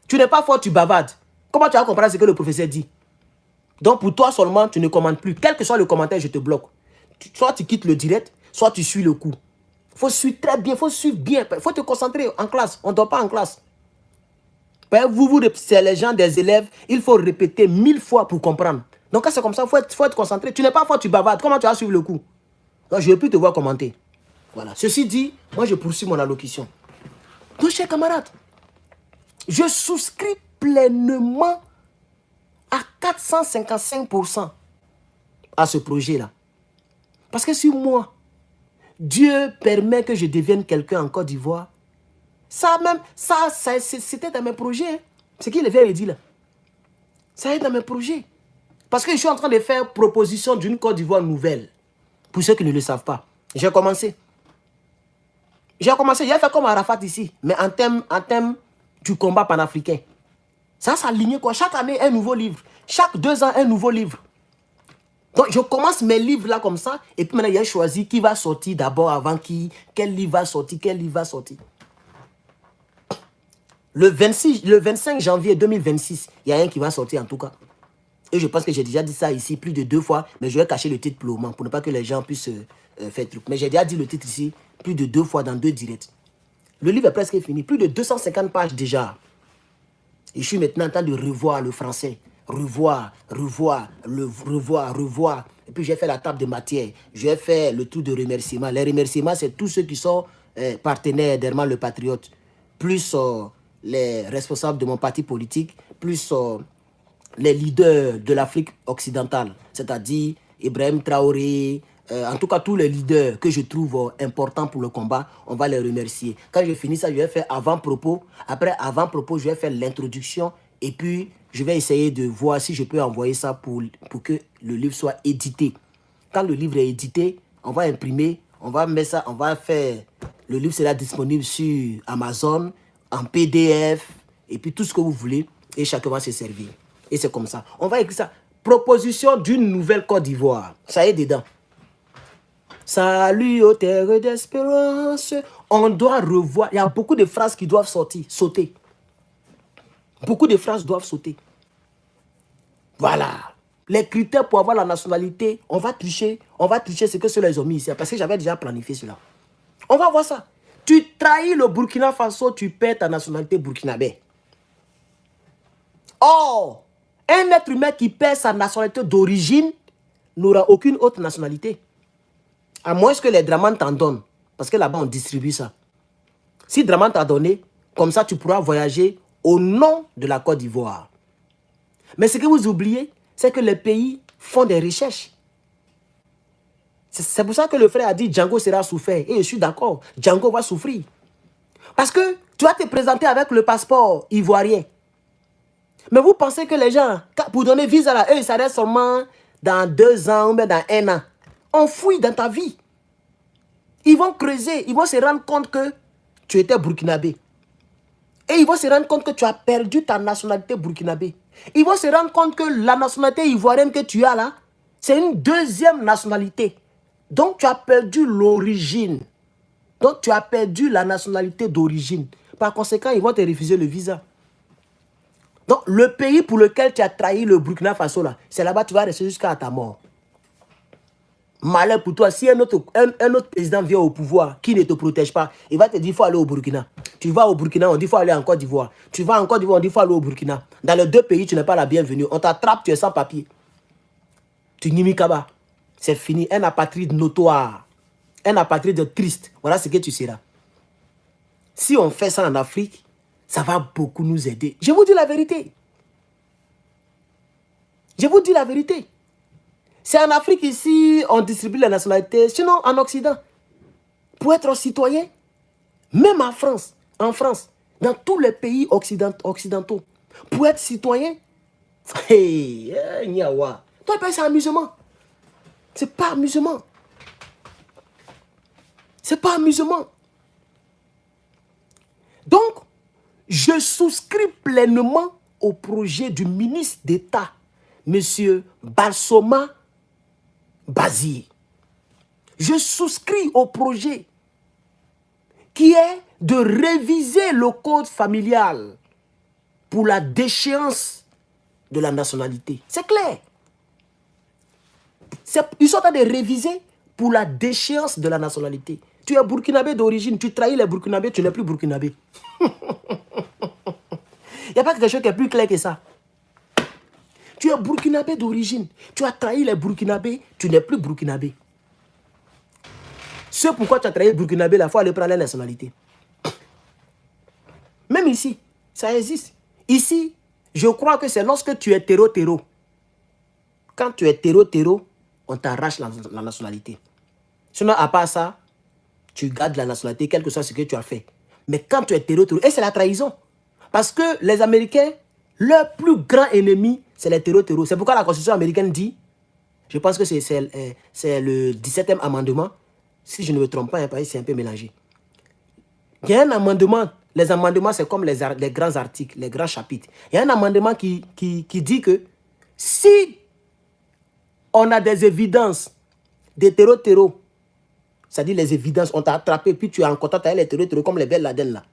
[SPEAKER 1] Tu n'es pas fort, tu bavardes. Comment tu vas comprendre ce que le professeur dit? Donc pour toi seulement, tu ne commandes plus. Quel que soit le commentaire, je te bloque. Soit tu quittes le direct, soit tu suis le coup. Il faut suivre très bien, il faut suivre bien. Il faut te concentrer en classe. On ne dort pas en classe. C'est les gens des élèves, il faut répéter 1000 fois pour comprendre. Donc quand c'est comme ça, il faut être concentré. Tu n'es pas fort, tu bavardes. Comment tu vas suivre le coup? Donc je ne vais plus te voir commenter. Voilà. Ceci dit, moi je poursuis mon allocution. Donc chers camarades, je souscris pleinement à 455% à ce projet-là. Parce que si moi, Dieu permet que je devienne quelqu'un en Côte d'Ivoire, c'était dans mes projets. Hein. Ce qu'il avait dit là. Ça est dans mes projets. Parce que je suis en train de faire proposition d'une Côte d'Ivoire nouvelle. Pour ceux qui ne le savent pas. J'ai commencé. J'ai fait comme Arafat ici. Mais en termes du combat panafricain. Ça s'aligne quoi. Chaque année, un nouveau livre. Chaque 2 ans, un nouveau livre. Donc, je commence mes livres là comme ça. Et puis maintenant, il a choisi qui va sortir d'abord avant qui. Quel livre va sortir. Le 25 janvier 2026, il y a un qui va sortir en tout cas. Et je pense que j'ai déjà dit ça ici plus de 2 fois. Mais je vais cacher le titre pour le moment. Pour ne pas que les gens puissent faire truc. Mais j'ai déjà dit le titre ici plus de 2 fois dans 2 directs. Le livre est presque fini. Plus de 250 pages déjà. Et je suis maintenant en train de revoir le français. Revoir. Et puis j'ai fait la table de matière. J'ai fait le tour de remerciements. Les remerciements, c'est tous ceux qui sont partenaires d'Herman le Patriote. Plus les responsables de mon parti politique. Plus les leaders de l'Afrique occidentale. C'est-à-dire Ibrahim Traoré. En tout cas, tous les leaders que je trouve importants pour le combat, on va les remercier. Quand je finis ça, je vais faire avant-propos. Après avant-propos, je vais faire l'introduction. Et puis, je vais essayer de voir si je peux envoyer ça pour que le livre soit édité. Quand le livre est édité, on va imprimer, on va mettre ça, on va faire... Le livre sera disponible sur Amazon, en PDF, et puis tout ce que vous voulez. Et chacun va se servir. Et c'est comme ça. On va écrire ça. Proposition d'une nouvelle Côte d'Ivoire. Ça est dedans. Salut aux terres d'espérance. On doit revoir. Il y a beaucoup de phrases qui doivent sauter. Beaucoup de phrases doivent sauter. Voilà. Les critères pour avoir la nationalité, on va tricher. On va tricher ce que ceux-là ils ont mis ici. Parce que j'avais déjà planifié cela. On va voir ça. Tu trahis le Burkina Faso, tu perds ta nationalité burkinabé. Or, un être humain qui perd sa nationalité d'origine n'aura aucune autre nationalité. À moins que les Draman t'en donnent. Parce que là-bas, on distribue ça. Si Draman t'a donné, comme ça, tu pourras voyager au nom de la Côte d'Ivoire. Mais ce que vous oubliez, c'est que les pays font des recherches. C'est pour ça que le frère a dit Django sera souffert. Et je suis d'accord, Django va souffrir. Parce que tu vas te présenter avec le passeport ivoirien. Mais vous pensez que les gens, pour donner visa là, eux, ils s'arrêtent seulement dans 2 ans ou même dans 1 an. On fouille dans ta vie. Ils vont creuser, ils vont se rendre compte que tu étais burkinabé. Et ils vont se rendre compte que tu as perdu ta nationalité burkinabé. Ils vont se rendre compte que la nationalité ivoirienne que tu as là, c'est une deuxième nationalité. Donc tu as perdu l'origine. Donc tu as perdu la nationalité d'origine. Par conséquent, ils vont te refuser le visa. Donc le pays pour lequel tu as trahi le Burkina Faso là, c'est là-bas que tu vas rester jusqu'à ta mort. Malheur pour toi, si un autre président vient au pouvoir qui ne te protège pas, il va te dire qu'il faut aller au Burkina. Tu vas au Burkina, on dit qu'il faut aller en Côte d'Ivoire. Tu vas en Côte d'Ivoire, on dit qu'il faut aller au Burkina. Dans les 2 pays, tu n'es pas la bienvenue. On t'attrape, tu es sans papier. Tu n'imis Kaba. C'est fini. Un apatride notoire. Un apatride triste. Voilà ce que tu seras. Si on fait ça en Afrique, ça va beaucoup nous aider. Je vous dis la vérité. Je vous dis la vérité. C'est en Afrique ici, on distribue la nationalité. Sinon, en Occident, pour être citoyen, même en France, dans tous les pays occidentaux, pour être citoyen, toi, c'est amusement. C'est pas amusement. C'est pas amusement. Donc, je souscris pleinement au projet du ministre d'État, M. Balsoma Bazir. Je souscris au projet qui est de réviser le code familial pour la déchéance de la nationalité. C'est clair. Ils sont en train de réviser pour la déchéance de la nationalité. Tu es burkinabé d'origine, tu trahis les burkinabés, tu n'es plus burkinabé. Il n'y a pas quelque chose qui est plus clair que ça. Tu es burkinabé d'origine, tu as trahi les burkinabés, tu n'es plus burkinabé. C'est pourquoi tu as trahi les burkinabés, il faut aller prendre la nationalité. Même ici, ça existe. Ici, je crois que c'est lorsque tu es terreau. Quand tu es terreau, on t'arrache la nationalité. Sinon, à part ça, tu gardes la nationalité, quel que soit ce que tu as fait. Mais quand tu es terreau, et c'est la trahison. Parce que les Américains, leur plus grand ennemi, c'est les terreau. C'est pourquoi la Constitution américaine dit, je pense que c'est le 17e amendement, si je ne me trompe pas, c'est un peu mélangé. Il y a un amendement, les amendements, c'est comme les grands articles, les grands chapitres. Il y a un amendement qui dit que si on a des évidences de terreau, c'est-à-dire les évidences, on t'a attrapé, puis tu es en contact avec les terreau, comme les belles Laden là,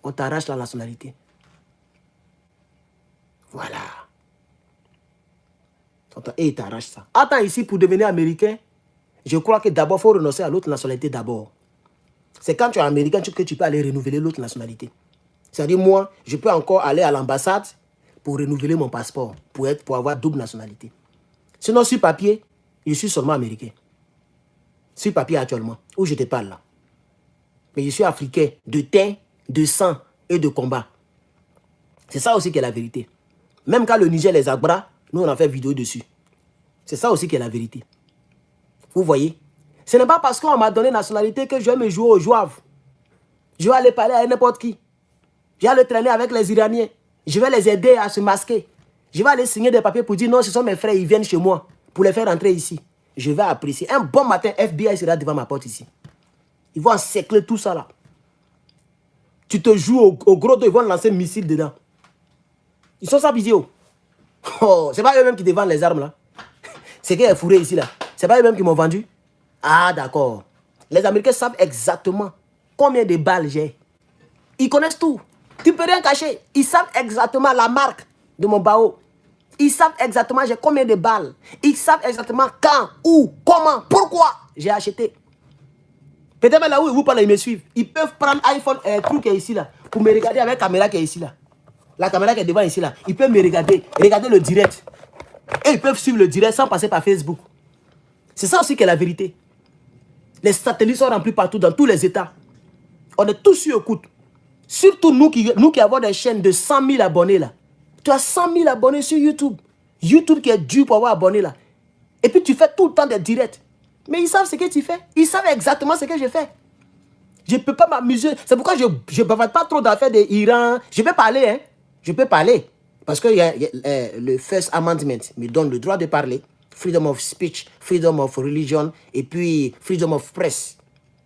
[SPEAKER 1] on t'arrache la nationalité. Voilà. Et il t'arrache ça. Attends, ici, pour devenir américain, je crois que d'abord, il faut renoncer à l'autre nationalité d'abord. C'est quand tu es américain que tu peux aller renouveler l'autre nationalité. C'est-à-dire, moi, je peux encore aller à l'ambassade pour renouveler mon passeport, pour avoir double nationalité. Sinon, sur papier, je suis seulement américain. Sur papier actuellement, où je te parle là. Mais je suis africain de teint, de sang et de combat. C'est ça aussi qui est la vérité. Même quand le Niger les Agbra, nous on a fait vidéo dessus. C'est ça aussi qui est la vérité. Vous voyez? Ce n'est pas parce qu'on m'a donné nationalité que je vais me jouer au jouave. Je vais aller parler à n'importe qui. Je vais aller traîner avec les Iraniens. Je vais les aider à se masquer. Je vais aller signer des papiers pour dire non, ce sont mes frères, ils viennent chez moi pour les faire rentrer ici. Je vais apprécier. Un bon matin, FBI sera devant ma porte ici. Ils vont encercler tout ça là. Tu te joues au gros dos, ils vont lancer un missile dedans. Ils sont ça vidéo. Oh, c'est pas eux-mêmes qui te vendent les armes là. C'est qui est fourré ici là. C'est pas eux-mêmes qui m'ont vendu. Ah d'accord. Les Américains savent exactement combien de balles j'ai. Ils connaissent tout. Tu peux rien cacher. Ils savent exactement la marque de mon bao. Ils savent exactement j'ai combien de balles. Ils savent exactement quand, où, comment, pourquoi j'ai acheté. Peut-être là où ils vous parlent, ils me suivent. Ils peuvent prendre iPhone, truc qui est ici là, pour me regarder avec la caméra qui est ici là. La caméra qui est devant ici là. Ils peuvent me regarder le direct. Et ils peuvent suivre le direct sans passer par Facebook. C'est ça aussi qui est la vérité. Les satellites sont remplis partout dans tous les États. On est tous sur écoute. Surtout nous qui avons des chaînes de 100 000 abonnés là. Tu as 100 000 abonnés sur YouTube. YouTube qui est dur pour avoir abonné là. Et puis tu fais tout le temps des directs. Mais ils savent ce que tu fais. Ils savent exactement ce que je fais. Je ne peux pas m'amuser. C'est pourquoi je ne bavarde pas trop d'affaires d'Iran. Je peux parler, hein. Je peux parler. Parce que le First Amendment me donne le droit de parler. Freedom of speech, freedom of religion, et puis freedom of press.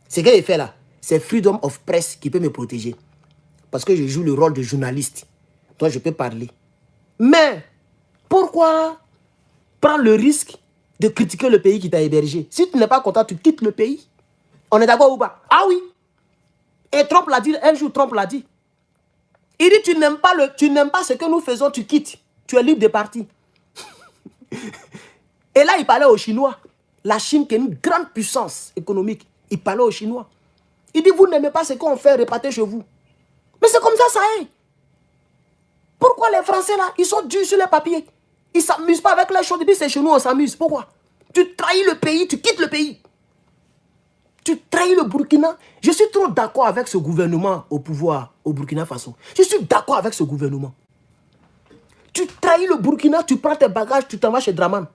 [SPEAKER 1] Ce que j'ai fait là, c'est freedom of press qui peut me protéger. Parce que je joue le rôle de journaliste. Donc je peux parler. Mais, pourquoi prendre le risque de critiquer le pays qui t'a hébergé? Si tu n'es pas content, tu quittes le pays. On est d'accord ou pas? Ah oui. Et Trump l'a dit, un jour Trump l'a dit. Il dit, tu n'aimes pas ce que nous faisons, tu quittes. Tu es libre de partir. Et là, il parlait aux Chinois. La Chine qui est une grande puissance économique. Il parlait aux Chinois. Il dit, vous n'aimez pas ce qu'on fait, repartez chez vous. Mais c'est comme ça est. Pourquoi les Français là, ils sont durs sur les papiers? Ils ne s'amusent pas avec les choses. Ils disent, c'est chez nous, on s'amuse. Pourquoi? Tu trahis le pays, tu quittes le pays. Tu trahis le Burkina. Je suis trop d'accord avec ce gouvernement au pouvoir, au Burkina Faso. Je suis d'accord avec ce gouvernement. Tu trahis le Burkina, tu prends tes bagages, tu t'en vas chez Draman.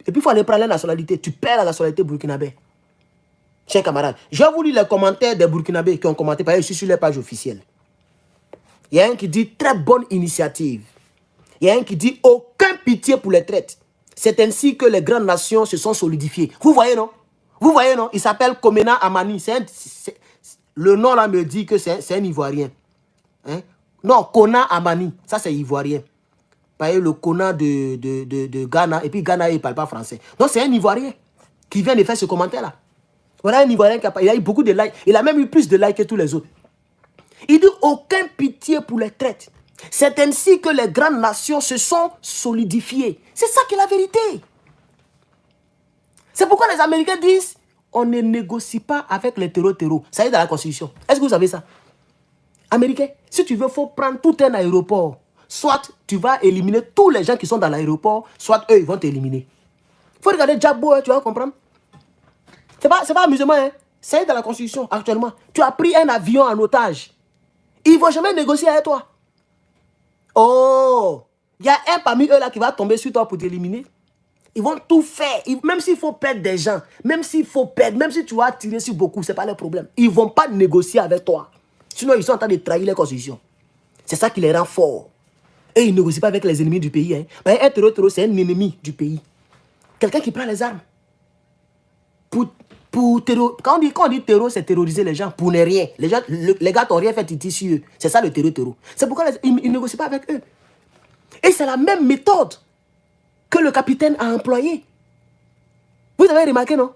[SPEAKER 1] Et puis il faut aller prendre la nationalité. Tu perds la nationalité burkinabé. Chers camarades, je vais vous lire les commentaires des Burkinabés qui ont commenté. Parce que je suis sur les pages officielles. Il y a un qui dit très bonne initiative. Il y a un qui dit aucun pitié pour les traites. C'est ainsi que les grandes nations se sont solidifiées. Vous voyez, non? Vous voyez, non? Il s'appelle Komena Amani. Le nom là me dit que c'est un Ivoirien. Hein? Non, Kona Amani. Ça, c'est Ivoirien. Parce que le Kona de Ghana. Et puis Ghana, il ne parle pas français. Donc, c'est un Ivoirien qui vient de faire ce commentaire-là. Voilà un Ivoirien il a eu beaucoup de likes. Il a même eu plus de likes que tous les autres. Il dit aucun pitié pour les traites. C'est ainsi que les grandes nations se sont solidifiées. C'est ça qui est la vérité. C'est pourquoi les Américains disent on ne négocie pas avec les terreaux. Ça est dans la Constitution. Est-ce que vous savez ça? Américains, si tu veux, il faut prendre tout un aéroport. Soit tu vas éliminer tous les gens qui sont dans l'aéroport, soit eux, ils vont t'éliminer. Il faut regarder Jabbo, hein, tu vas comprendre. C'est pas amusement, hein. C'est dans la Constitution actuellement. Tu as pris un avion en otage. Ils ne vont jamais négocier avec toi. Oh, il y a un parmi eux là qui va tomber sur toi pour t'éliminer. Ils vont tout faire. Même s'il faut perdre des gens, même s'il faut perdre, même si tu vas tirer sur beaucoup, ce n'est pas le problème. Ils ne vont pas négocier avec toi. Sinon, ils sont en train de trahir les constitutions. C'est ça qui les rend forts. Et ils ne négocient pas avec les ennemis du pays. Hein. Un terreau, c'est un ennemi du pays. Quelqu'un qui prend les armes. Quand on dit terreau, c'est terroriser les gens pour ne rien. Les gars n'ont rien fait ici sur eux. C'est ça le terreau. C'est pourquoi ils ne négocient pas avec eux. Et c'est la même méthode que le capitaine a employée. Vous avez remarqué, non?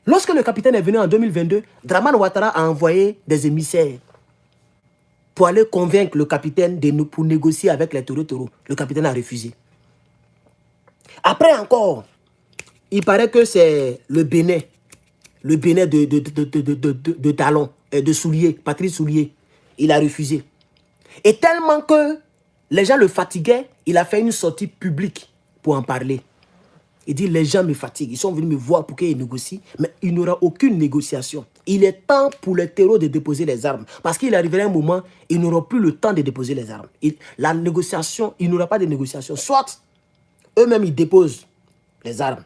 [SPEAKER 1] Lorsque le capitaine est venu en 2022, Draman Ouattara a envoyé des émissaires pour aller convaincre le capitaine pour négocier avec les terreaux. Le capitaine a refusé. Après encore, il paraît que c'est le Bénin de talons, de souliers, Patrice Soulier. Il a refusé. Et tellement que les gens le fatiguaient, il a fait une sortie publique pour en parler. Il dit, les gens me fatiguent. Ils sont venus me voir pour qu'ils négocient, mais il n'y aura aucune négociation. Il est temps pour les terreaux de déposer les armes. Parce qu'il arriverait un moment, ils n'auront plus le temps de déposer les armes. La négociation, il n'y aura pas de négociation. Soit eux-mêmes, ils déposent les armes.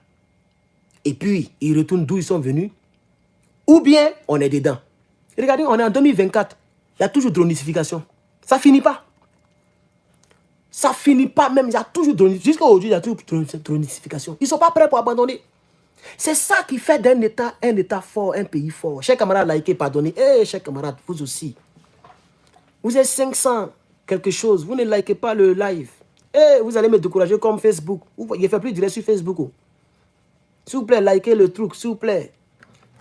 [SPEAKER 1] Et puis, ils retournent d'où ils sont venus. Ou bien, on est dedans. Regardez, on est en 2024. Il y a toujours dronification. Ça ne finit pas. Ça ne finit pas même. Il y a toujours dronification. Jusqu'à aujourd'hui, il y a toujours dronification. Ils ne sont pas prêts pour abandonner. C'est ça qui fait d'un État un État fort, un pays fort. Chers camarades, likez, pardonnez. Eh, chers camarades, vous aussi. Vous êtes 500 quelque chose. Vous ne likez pas le live. Eh, vous allez me décourager comme Facebook. Il ne fait plus direct sur Facebook. Oh. S'il vous plaît, likez le truc, s'il vous plaît.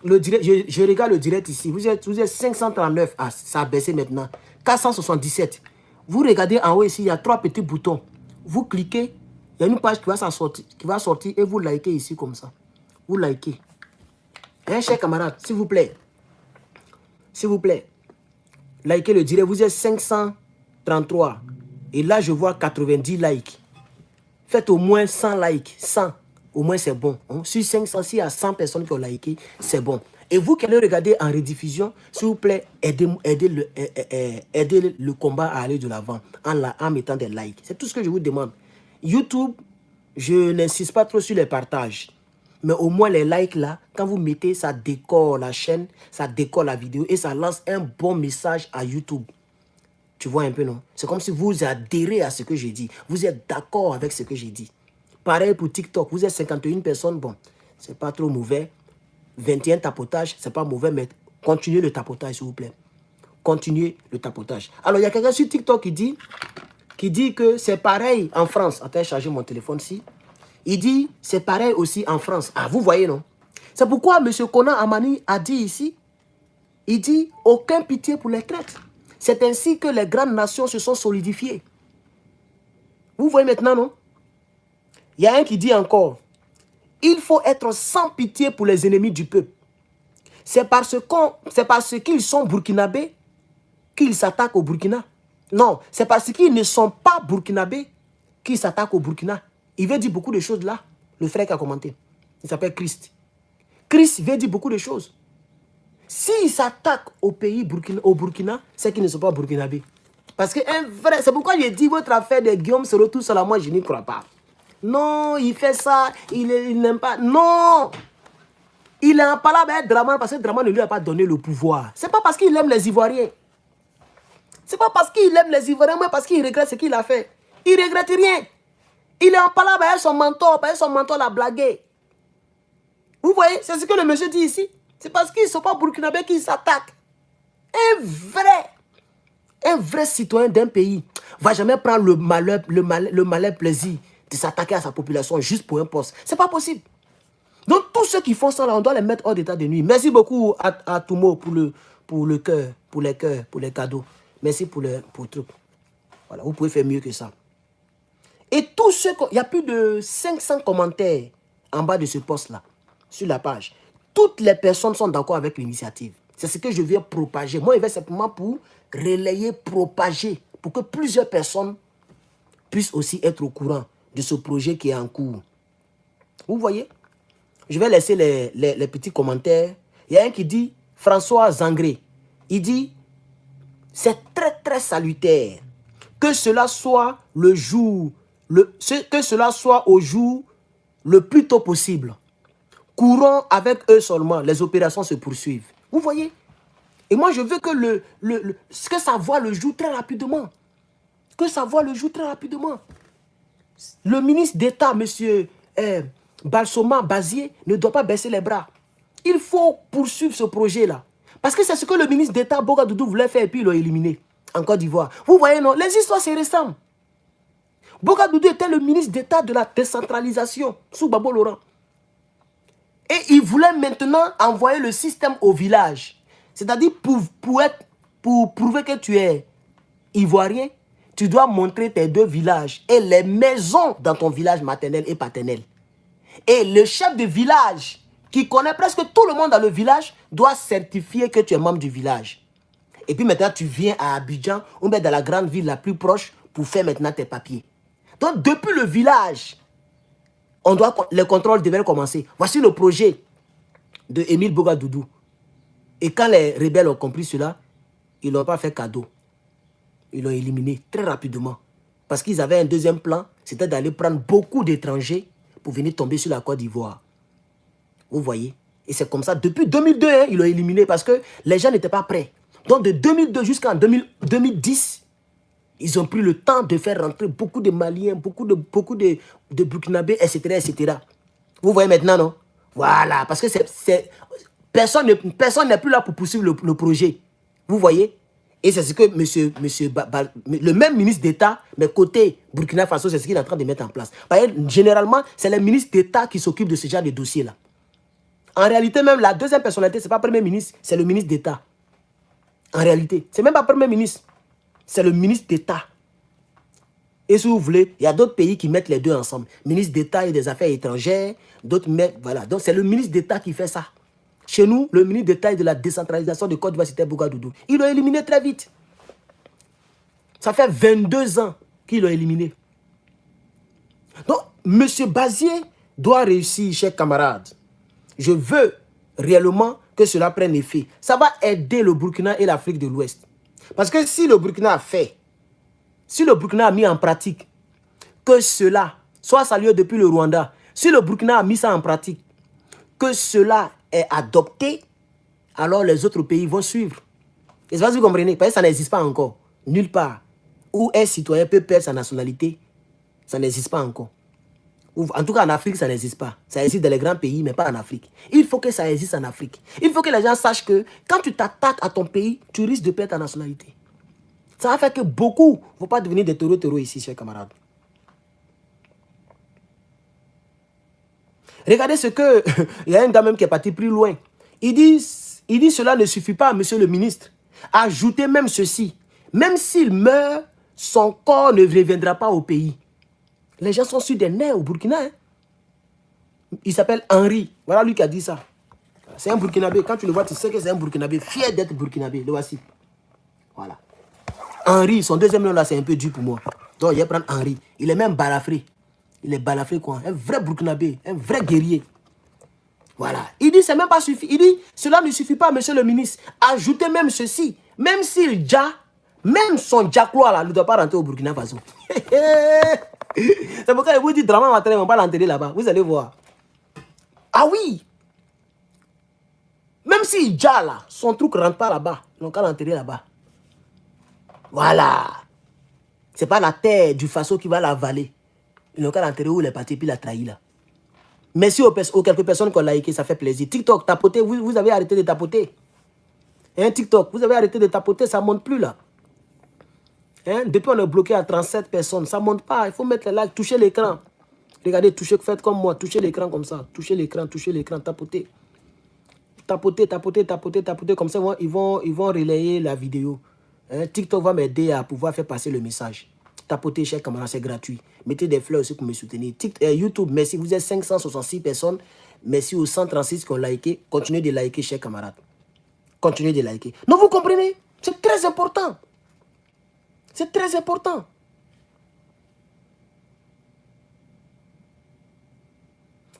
[SPEAKER 1] Le direct, je regarde le direct ici. Vous êtes 539. Ah, ça a baissé maintenant. 477. Vous regardez en haut ici, il y a 3 petits boutons. Vous cliquez, il y a une page qui va sortir et vous likez ici comme ça. Vous likez. Hein, chers camarades, s'il vous plaît. S'il vous plaît. Likez le direct. Vous êtes 533. Et là, je vois 90 likes. Faites au moins 100 likes. 100. Au moins, c'est bon. Hein? Sur 500, s'il y a 100 personnes qui ont liké, c'est bon. Et vous qui allez regarder en rediffusion, s'il vous plaît, aidez le combat à aller de l'avant en mettant des likes. C'est tout ce que je vous demande. YouTube, je n'insiste pas trop sur les partages. Mais au moins, les likes là, quand vous mettez, ça décore la chaîne, ça décore la vidéo et ça lance un bon message à YouTube. Tu vois un peu, non? C'est comme si vous adhérez à ce que j'ai dit. Vous êtes d'accord avec ce que j'ai dit. Pareil pour TikTok, vous êtes 51 personnes, bon, c'est pas trop mauvais. 21 tapotages, c'est pas mauvais, mais continuez le tapotage, s'il vous plaît. Continuez le tapotage. Alors, il y a quelqu'un sur TikTok qui dit que c'est pareil en France. Attends, charger mon téléphone ici. Il dit, c'est pareil aussi en France. Ah, vous voyez, non? C'est pourquoi M. Kona Amani a dit ici, il dit, aucun pitié pour les traites. C'est ainsi que les grandes nations se sont solidifiées. Vous voyez maintenant, non? Il y a un qui dit encore, il faut être sans pitié pour les ennemis du peuple. C'est parce qu'ils sont burkinabés qu'ils s'attaquent au Burkina. Non, c'est parce qu'ils ne sont pas burkinabés qu'ils s'attaquent au Burkina. Il veut dire beaucoup de choses là. Le frère qui a commenté. Il s'appelle Christ. Christ veut dire beaucoup de choses. S'ils s'attaquent au pays au Burkina, c'est qu'ils ne sont pas burkinabés. Parce que c'est pourquoi j'ai dit votre affaire de Guillaume se retrouve sur la moi, je n'y crois pas. Non, il fait ça, il n'aime pas. Non! Il est en palabre avec Draman parce que Draman ne lui a pas donné le pouvoir. C'est pas parce qu'il aime les Ivoiriens. C'est pas parce qu'il aime les Ivoiriens, mais parce qu'il regrette ce qu'il a fait. Il ne regrette rien. Il est en palabre avec son mentor, parce que son mentor l'a blagué. Vous voyez, c'est ce que le monsieur dit ici. C'est parce qu'ils ne sont pas burkinabés qu'ils s'attaquent. Un vrai citoyen d'un pays ne va jamais prendre le malheur plaisir de s'attaquer à sa population juste pour un poste. C'est pas possible. Donc tous ceux qui font ça là, on doit les mettre hors d'état de nuit. Merci beaucoup à Toumo pour le cœur, pour les cœurs, pour les cadeaux. Merci pour le truc. Voilà, vous pouvez faire mieux que ça. Et tous ceux, il y a plus de 500 commentaires en bas de ce post-là, sur la page. Toutes les personnes sont d'accord avec l'initiative. C'est ce que je viens propager. Moi, je vais simplement pour relayer, propager, pour que plusieurs personnes puissent aussi être au courant de ce projet qui est en cours. Vous voyez? Je vais laisser les petits commentaires. Il y a un qui dit, François Zangré, il dit, c'est très très salutaire que cela soit le jour, que cela soit au jour le plus tôt possible. Courons avec eux seulement, les opérations se poursuivent. Vous voyez? Et moi je veux que que ça voit le jour très rapidement. Que ça voit le jour très rapidement. Le ministre d'État, monsieur Balsoma Bazier, ne doit pas baisser les bras. Il faut poursuivre ce projet-là. Parce que c'est ce que le ministre d'État Bogadoudou voulait faire et puis il l'a éliminé en Côte d'Ivoire. Vous voyez, non? Les histoires, c'est récent. Bogadoudou était le ministre d'État de la décentralisation sous Babo Laurent. Et il voulait maintenant envoyer le système au village. C'est-à-dire, pour prouver que tu es ivoirien, tu dois montrer tes 2 villages et les maisons dans ton village maternel et paternel. Et le chef de village, qui connaît presque tout le monde dans le village, doit certifier que tu es membre du village. Et puis maintenant, tu viens à Abidjan ou bien dans la grande ville la plus proche pour faire maintenant tes papiers. Donc, depuis le village, les contrôles devaient commencer. Voici le projet de Émile Bogadoudou. Et quand les rebelles ont compris cela, ils n'ont pas fait cadeau. Ils l'ont éliminé très rapidement. Parce qu'ils avaient un deuxième plan, c'était d'aller prendre beaucoup d'étrangers pour venir tomber sur la Côte d'Ivoire. Vous voyez? Et c'est comme ça. Depuis 2002, hein, ils l'ont éliminé parce que les gens n'étaient pas prêts. Donc de 2002 jusqu'en 2010, ils ont pris le temps de faire rentrer beaucoup de Maliens, beaucoup de Burkinabés, etc., etc. Vous voyez maintenant, non? Voilà, parce que personne n'est plus là pour poursuivre le projet. Vous voyez? Et c'est ce que le même ministre d'État, mais côté Burkina Faso, c'est ce qu'il est en train de mettre en place. Généralement, c'est le ministre d'État qui s'occupe de ce genre de dossier-là. En réalité, même la deuxième personnalité, ce n'est pas le Premier ministre, c'est le ministre d'État. En réalité, ce n'est même pas le Premier ministre, c'est le ministre d'État. Et si vous voulez, il y a d'autres pays qui mettent les deux ensemble. Ministre d'État et des Affaires étrangères, d'autres mettent, voilà. Donc c'est le ministre d'État qui fait ça. Chez nous, le ministre d'État et de la décentralisation de Côte d'Ivoire, c'était Bogadoudou. Ils l'ont éliminé très vite. Ça fait 22 ans qu'ils l'ont éliminé. Donc, M. Bazier doit réussir, chers camarades. Je veux réellement que cela prenne effet. Ça va aider le Burkina et l'Afrique de l'Ouest. Parce que si le Burkina a fait, si le Burkina a mis en pratique que cela soit salué depuis le Rwanda, si le Burkina a mis ça en pratique, que cela est adopté, alors les autres pays vont suivre. Et c'est pas si vous comprenez, parce que ça n'existe pas encore, nulle part. Où un citoyen peut perdre sa nationalité, ça n'existe pas encore. En tout cas, en Afrique, ça n'existe pas. Ça existe dans les grands pays, mais pas en Afrique. Il faut que ça existe en Afrique. Il faut que les gens sachent que quand tu t'attaques à ton pays, tu risques de perdre ta nationalité. Ça va faire que beaucoup ne vont pas devenir des taureaux ici, chers camarades. Regardez ce que... Il y a un gars même qui est parti plus loin. Il dit cela ne suffit pas, monsieur le ministre. Ajoutez même ceci. Même s'il meurt, son corps ne reviendra pas au pays. Les gens sont sur des nerfs au Burkina. Hein. Il s'appelle Henri. Voilà lui qui a dit ça. C'est un Burkinabé. Quand tu le vois, tu sais que c'est un Burkinabé. Fier d'être Burkinabé. Le voici. Voilà. Henri, son deuxième nom là, c'est un peu dur pour moi. Donc, il va prendre Henri. Il est même balafré. Il est balafré quoi. Un vrai Burkinabé. Un vrai guerrier. Voilà. Il dit, c'est même pas suffisant. Il dit, cela ne suffit pas, monsieur le ministre. Ajoutez même ceci. Même s'il déjà, même son Diakloa là, ne doit pas rentrer au Burkina Faso. C'est pourquoi il vous dit, Draman Ouattara, on va pas l'enterrer là-bas. Vous allez voir. Ah oui. Même si déjà là, son truc ne rentre pas là-bas, ils n'ont qu'à l'enterrer là-bas. Voilà. C'est pas la terre du Faso qui va l'avaler. Ils n'ont qu'à l'enterrer où il est parti, puis il a trahi là. Merci aux quelques personnes qui ont liké, ça fait plaisir. TikTok, tapotez, vous avez arrêté de tapoter. Hein, TikTok, vous avez arrêté de tapoter, ça ne monte plus là. Hein, depuis on est bloqué à 37 personnes, ça ne monte pas. Il faut mettre les likes, toucher l'écran. Regardez, touchez, faites comme moi, touchez l'écran comme ça. Touchez l'écran, tapotez. Tapotez. Comme ça, ils vont relayer la vidéo. Hein, TikTok va m'aider à pouvoir faire passer le message. Tapotez, chers camarades, c'est gratuit. Mettez des fleurs aussi pour me soutenir. YouTube, merci. Vous êtes 566 personnes. Merci aux 136 qui ont liké. Continuez de liker, chers camarades. Continuez de liker. Non, vous comprenez? C'est très important. C'est très important.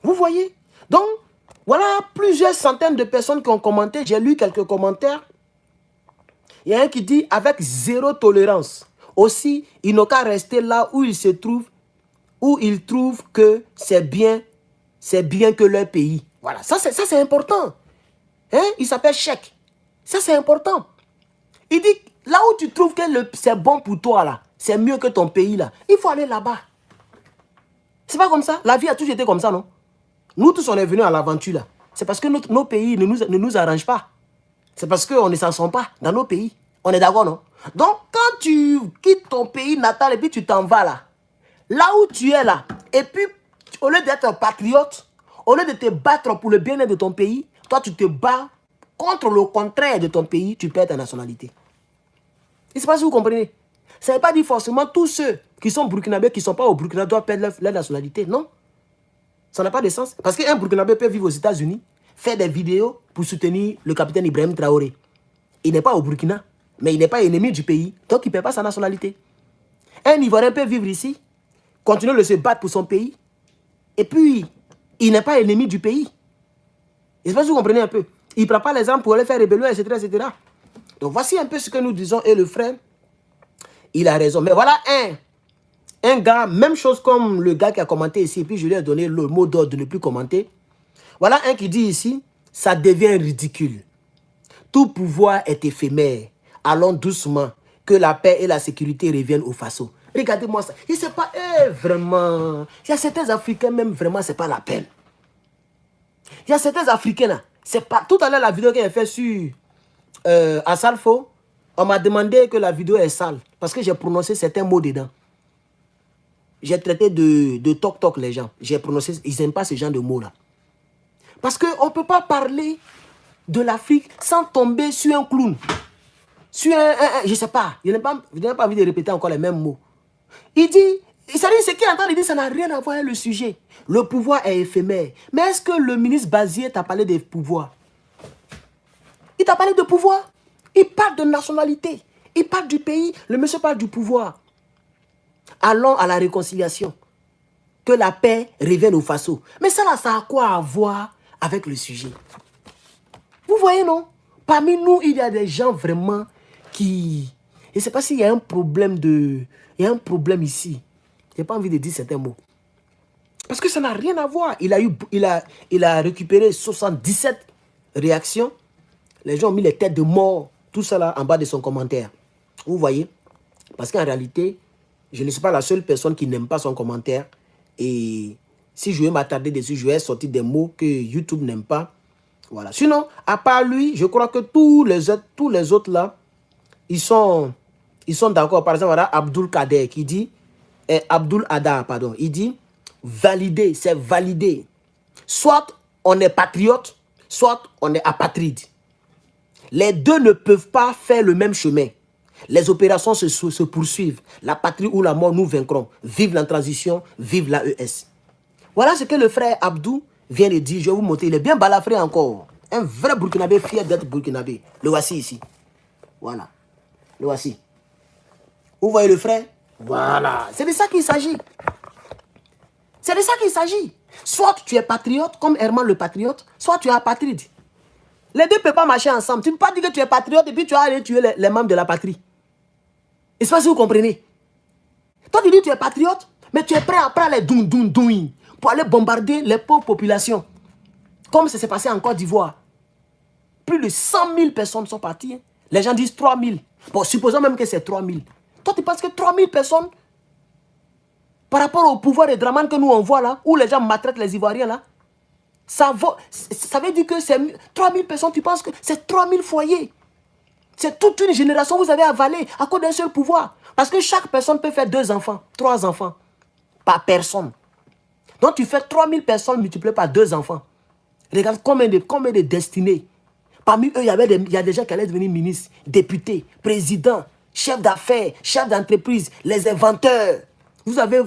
[SPEAKER 1] Vous voyez? Donc, voilà plusieurs centaines de personnes qui ont commenté. J'ai lu quelques commentaires. Il y a un qui dit avec zéro tolérance. Aussi, il n'a qu'à rester là où il se trouve, où il trouve que c'est bien que leur pays. Voilà, ça c'est important. Hein? Il s'appelle Cheikh. Ça c'est important. Il dit, là où tu trouves que c'est bon pour toi, là, c'est mieux que ton pays, là, il faut aller là-bas. C'est pas comme ça. La vie a toujours été comme ça, non? Nous tous, on est venus à l'aventure, là. C'est parce que nos pays ne nous arrangent pas. C'est parce qu'on ne s'en sent pas dans nos pays. On est d'accord, non? Donc, quand tu quittes ton pays natal et puis tu t'en vas là, là où tu es là, et puis, au lieu d'être un patriote, au lieu de te battre pour le bien-être de ton pays, toi, tu te bats contre le contraire de ton pays, tu perds ta nationalité. Je ne sais pas si vous comprenez. Ça ne veut pas dire forcément tous ceux qui sont burkinabés, qui ne sont pas au Burkina, doivent perdre leur nationalité. Non. Ça n'a pas de sens. Parce qu'un burkinabé peut vivre aux États-Unis, faire des vidéos pour soutenir le capitaine Ibrahim Traoré. Il n'est pas au Burkina, mais il n'est pas ennemi du pays, donc il ne perd pas sa nationalité. Un Ivoirien peut vivre ici, continuer de se battre pour son pays, et puis il n'est pas ennemi du pays. Je ne sais pas si vous comprenez un peu. Il ne prend pas les armes pour aller faire rébellion, etc., etc. Donc voici un peu ce que nous disons, et le frère, il a raison. Mais voilà un gars, même chose comme le gars qui a commenté ici, et puis je lui ai donné le mot d'ordre de ne plus commenter. Voilà un qui dit ici, ça devient ridicule. Tout pouvoir est éphémère. Allons doucement, que la paix et la sécurité reviennent au Faso. Regardez-moi ça. Et c'est pas vraiment. Il y a certains Africains même, vraiment, c'est pas la peine. Il y a certains Africains là, c'est pas. Tout à l'heure, la vidéo que j'ai fait sur Asalfo, on m'a demandé que la vidéo est sale parce que j'ai prononcé certains mots dedans. J'ai traité de toc-toc les gens. J'ai prononcé, ils n'aiment pas ce genre de mots là. Parce qu'on ne peut pas parler de l'Afrique sans tomber sur un clown. Sur je ne sais pas. Je n'ai pas envie de répéter encore les mêmes mots. Il dit, ce qu'il entend, il dit, ça n'a rien à voir avec le sujet. Le pouvoir est éphémère. Mais est-ce que le ministre Bazier t'a parlé de pouvoir? Il t'a parlé de pouvoir. Il parle de nationalité. Il parle du pays. Le monsieur parle du pouvoir. Allons à la réconciliation. Que la paix revienne au Faso. Mais ça, là, ça a quoi à voir avec le sujet? Vous voyez, non? Parmi nous, il y a des gens vraiment qui... Je ne sais pas s'il y a un problème de... Il y a un problème ici. Je n'ai pas envie de dire certains mots. Parce que ça n'a rien à voir. Il a récupéré 77 réactions. Les gens ont mis les têtes de mort. Tout ça là en bas de son commentaire. Vous voyez? Parce qu'en réalité, je ne suis pas la seule personne qui n'aime pas son commentaire. Et si je vais m'attarder dessus, je vais sortir des mots que YouTube n'aime pas. Voilà. Sinon, à part lui, je crois que tous les autres là, ils sont d'accord. Par exemple, voilà, Abdul Kader qui dit, Abdul Adar, pardon, il dit, valider, c'est valider. Soit on est patriote, soit on est apatride. Les deux ne peuvent pas faire le même chemin. Les opérations se poursuivent. La patrie ou la mort, nous vaincrons. Vive la transition, vive l'AES. Voilà ce que le frère Abdou vient de dire. Je vais vous montrer. Il est bien balafré encore. Un vrai Burkinabé fier d'être Burkinabé. Le voici ici. Voilà. Le voici. Vous voyez le frère? Voilà. C'est de ça qu'il s'agit. C'est de ça qu'il s'agit. Soit tu es patriote, comme Herman le patriote, soit tu es apatride. Les deux ne peuvent pas marcher ensemble. Tu ne peux pas dire que tu es patriote et puis tu vas aller tuer les membres de la patrie. Et c'est pas si vous comprenez. Toi, tu dis que tu es patriote, mais tu es prêt à prendre les doun pour aller bombarder les pauvres populations. Comme ça s'est passé en Côte d'Ivoire. Plus de 100 000 personnes sont parties. Hein. Les gens disent 3 000. Bon, supposons même que c'est 3 000. Toi, tu penses que 3 000 personnes, par rapport au pouvoir de Dramane que nous on voit là, où les gens maltraitent les Ivoiriens là, ça veut dire que c'est 3 000 personnes, tu penses que c'est 3 000 foyers. C'est toute une génération que vous avez avalée à cause d'un seul pouvoir. Parce que chaque personne peut faire 2 enfants, 3 enfants, par personne. Donc tu fais 3 000 personnes multipliées par 2 enfants. Regarde combien de destinés. Parmi eux, il y a des gens qui allaient devenir ministres, députés, présidents, chefs d'affaires, chefs d'entreprise, les inventeurs. Vous avez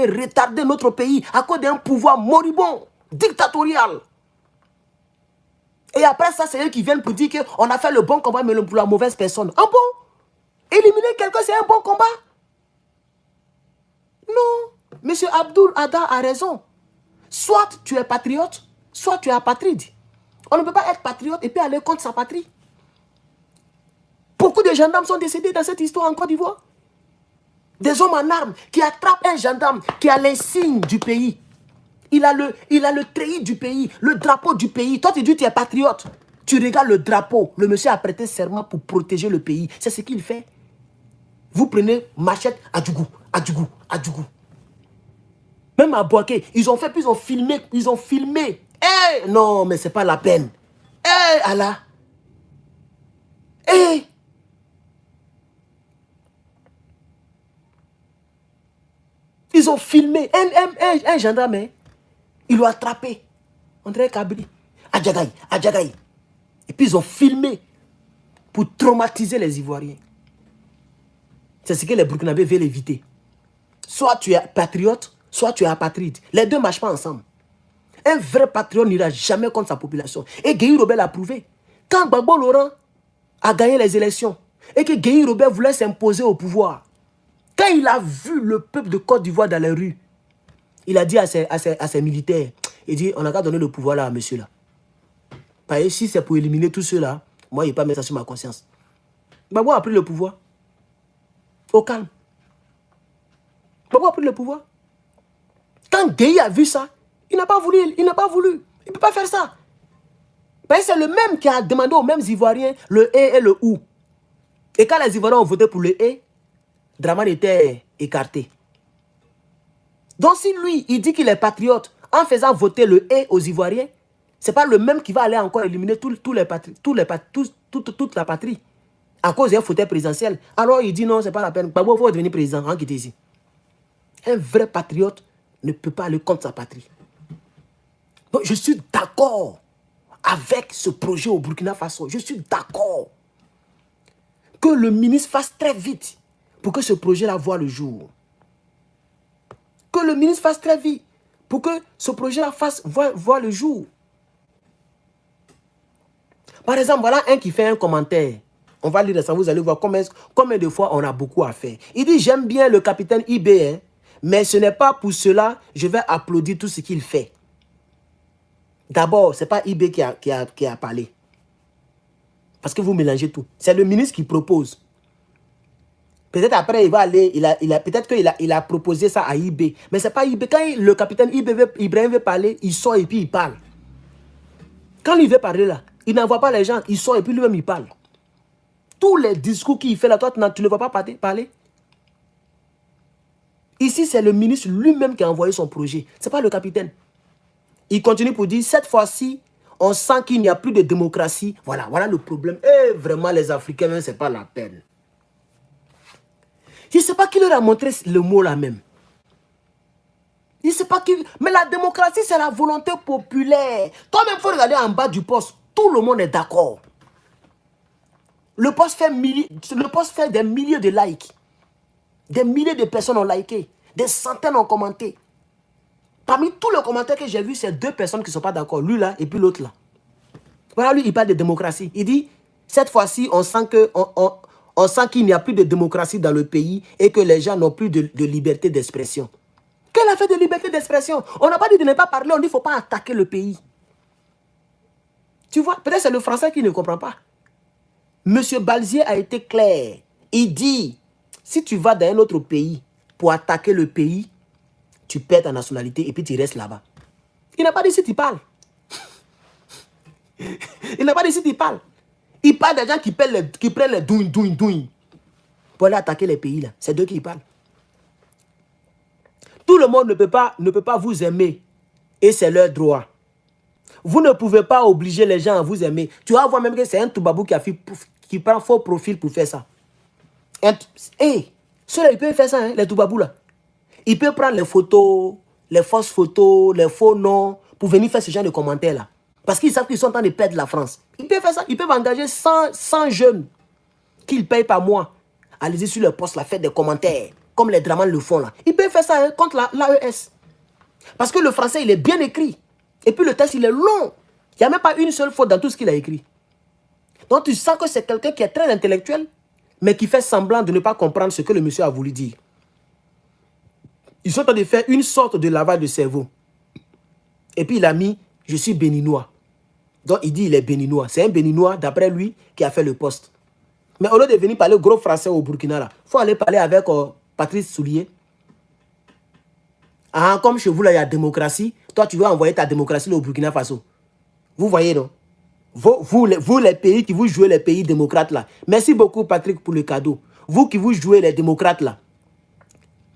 [SPEAKER 1] retardé notre pays à cause d'un pouvoir moribond, dictatorial. Et après ça, c'est eux qui viennent pour dire qu'on a fait le bon combat, mais pour la mauvaise personne. Ah bon? Éliminer quelqu'un, c'est un bon combat? Non. Monsieur Abdoul Ada a raison. Soit tu es patriote, soit tu es apatride. On ne peut pas être patriote et puis aller contre sa patrie. Beaucoup de gendarmes sont décédés dans cette histoire en Côte d'Ivoire. Des hommes en armes qui attrapent un gendarme qui a l'insigne du pays. Il a le treillis du pays, le drapeau du pays. Toi, tu dis que tu es patriote. Tu regardes le drapeau. Le monsieur a prêté serment pour protéger le pays. C'est ce qu'il fait. Vous prenez machette, Adjougou, Adjougou, Adjougou. Même à Boaké, ils ont fait, puis ils ont filmé. Eh, non, mais c'est pas la peine. Eh, Allah. Eh. Ils ont filmé un gendarme. Hein. Ils l'ont attrapé. André Kabri. Adjagaï, Adjagaï. Et puis ils ont filmé pour traumatiser les Ivoiriens. C'est ce que les Burkinabés veulent éviter. Soit tu es patriote, soit tu es apatride. Les deux ne marchent pas ensemble. Un vrai patriote n'ira jamais contre sa population. Et Guéhi Robert l'a prouvé. Quand Gbagbo Laurent a gagné les élections et que Guéhi Robert voulait s'imposer au pouvoir, quand il a vu le peuple de Côte d'Ivoire dans les rues, il a dit à ses militaires, il dit, on n'a qu'à donner le pouvoir là à monsieur là. Parce que si c'est pour éliminer tous ceux-là, moi, il ne vais pas mettre ça sur ma conscience. Gbagbo a pris le pouvoir. Au calme. Gbagbo a pris le pouvoir. Quand Guéhi a vu ça, il n'a pas voulu. Il n'a pas voulu. Il ne peut pas faire ça. Parce que c'est le même qui a demandé aux mêmes Ivoiriens le et le ou. Et quand les Ivoiriens ont voté pour le et, Dramane était écarté. Donc si lui, il dit qu'il est patriote en faisant voter le et aux Ivoiriens, ce n'est pas le même qui va aller encore éliminer toute la patrie à cause d'un fauteuil présidentiel. Alors il dit non, ce n'est pas la peine. Gbagbo, il faut devenir président, hein, qui était ici. Un vrai patriote ne peut pas aller contre sa patrie. Donc je suis d'accord avec ce projet au Burkina Faso. Je suis d'accord que le ministre fasse très vite pour que ce projet-là voie le jour. Que le ministre fasse très vite pour que ce projet-là voie le jour. Par exemple, voilà un qui fait un commentaire. On va lire ça, vous allez voir combien de fois on a beaucoup à faire. Il dit, j'aime bien le capitaine IB, hein, mais ce n'est pas pour cela que je vais applaudir tout ce qu'il fait. D'abord, ce n'est pas IB qui a parlé. Parce que vous mélangez tout. C'est le ministre qui propose. Peut-être après, il va aller, peut-être qu'il a proposé ça à IB. Mais ce n'est pas IB. Quand le capitaine Ibrahim veut parler, il sort et puis il parle. Quand il veut parler là, il n'envoie pas les gens, il sort et puis lui-même il parle. Tous les discours qu'il fait là, toi, tu ne vas pas parler. Ici, c'est le ministre lui-même qui a envoyé son projet. Ce n'est pas le capitaine. Il continue pour dire, cette fois-ci, on sent qu'il n'y a plus de démocratie. Voilà le problème. Et vraiment, les Africains, ce n'est pas la peine. Je ne sais pas qui leur a montré le mot là même. Je ne sais pas qui... Mais la démocratie, c'est la volonté populaire. Toi-même, il faut regarder en bas du poste. Tout le monde est d'accord. Le poste fait des milliers de likes. Des milliers de personnes ont liké. Des centaines ont commenté. Parmi tous les commentaires que j'ai vus, c'est 2 personnes qui ne sont pas d'accord. Lui là et puis l'autre là. Voilà, lui, il parle de démocratie. Il dit, cette fois-ci, on sent qu'il n'y a plus de démocratie dans le pays et que les gens n'ont plus de liberté d'expression. Quelle affaire de liberté d'expression? On n'a pas dit de ne pas parler, on dit qu'il ne faut pas attaquer le pays. Tu vois, peut-être c'est le français qui ne comprend pas. Monsieur Balzier a été clair. Il dit, si tu vas dans un autre pays pour attaquer le pays, tu perds ta nationalité et puis tu restes là-bas. Il n'a pas dit si tu parles. Il n'a pas dit si tu parles. Il parle des gens qui prennent les douin pour aller attaquer les pays là. C'est d'eux qui parlent. Tout le monde ne peut pas vous aimer et c'est leur droit. Vous ne pouvez pas obliger les gens à vous aimer. Tu vas voir même que c'est un Toubabou qui prend faux profil pour faire ça. Ceux-là, ils peuvent faire ça, hein, les Toubabou là. Ils peuvent prendre les photos, les fausses photos, les faux noms pour venir faire ce genre de commentaires là. Parce qu'ils savent qu'ils sont en train de perdre la France. Ils peuvent faire ça. Ils peuvent engager 100 jeunes qu'ils payent par mois. Allez-y sur leur poste là, faire des commentaires. Comme les Draman le font là. Ils peuvent faire ça, hein, contre l'AES. Parce que le français, il est bien écrit. Et puis le texte, il est long. Il n'y a même pas une seule faute dans tout ce qu'il a écrit. Donc tu sens que c'est quelqu'un qui est très intellectuel, mais qui fait semblant de ne pas comprendre ce que le monsieur a voulu dire. Ils sont en train de faire une sorte de lavage de cerveau. Et puis il a mis, je suis béninois. Donc il dit, il est béninois. C'est un béninois, d'après lui, qui a fait le poste. Mais au lieu de venir parler gros français au Burkina, là, il faut aller parler avec Patrice Soulier. Ah, comme chez vous, là, il y a démocratie. Toi, tu veux envoyer ta démocratie là, au Burkina Faso. Vous voyez, non? Vous, les pays qui vous jouez les pays démocrates, là. Merci beaucoup, Patrick, pour le cadeau. Vous qui vous jouez les démocrates, là.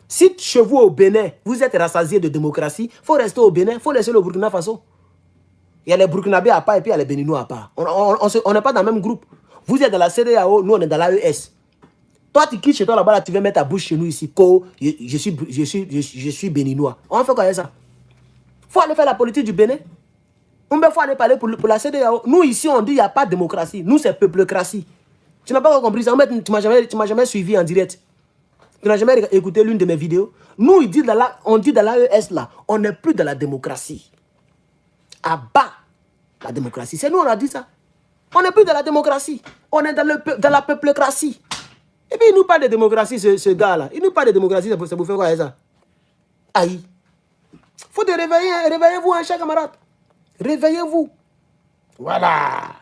[SPEAKER 1] Si chez vous, au Bénin, vous êtes rassasiés de démocratie, il faut rester au Bénin, il faut laisser le Burkina Faso. Il y a les Burkinabés à part et puis il y a les Béninois à part. On n'est pas dans le même groupe. Vous êtes dans la CEDEAO, nous, on est dans l'AES. Toi, tu quittes chez toi là-bas, là, tu veux mettre ta bouche chez nous ici. Je suis béninois. On fait quoi ça? Il faut aller faire la politique du Bénin. On faut aller parler pour la CEDEAO. Nous, ici, on dit qu'il n'y a pas de démocratie. Nous, c'est peuplocratie. Tu n'as pas compris ça. Tu ne m'as jamais suivi en direct. Tu n'as jamais écouté l'une de mes vidéos. Nous, on dit dans l'AES, là, on n'est plus dans la démocratie. À bas la démocratie. C'est nous, on a dit ça. On n'est plus dans la démocratie. On est dans la peuplocratie. Et puis, il nous parle de démocratie, ce gars-là. Il nous parle de démocratie, c'est pour faire quoi, ça? Aïe. Il faut te réveiller. Réveillez-vous, hein, chers camarades. Réveillez-vous. Voilà.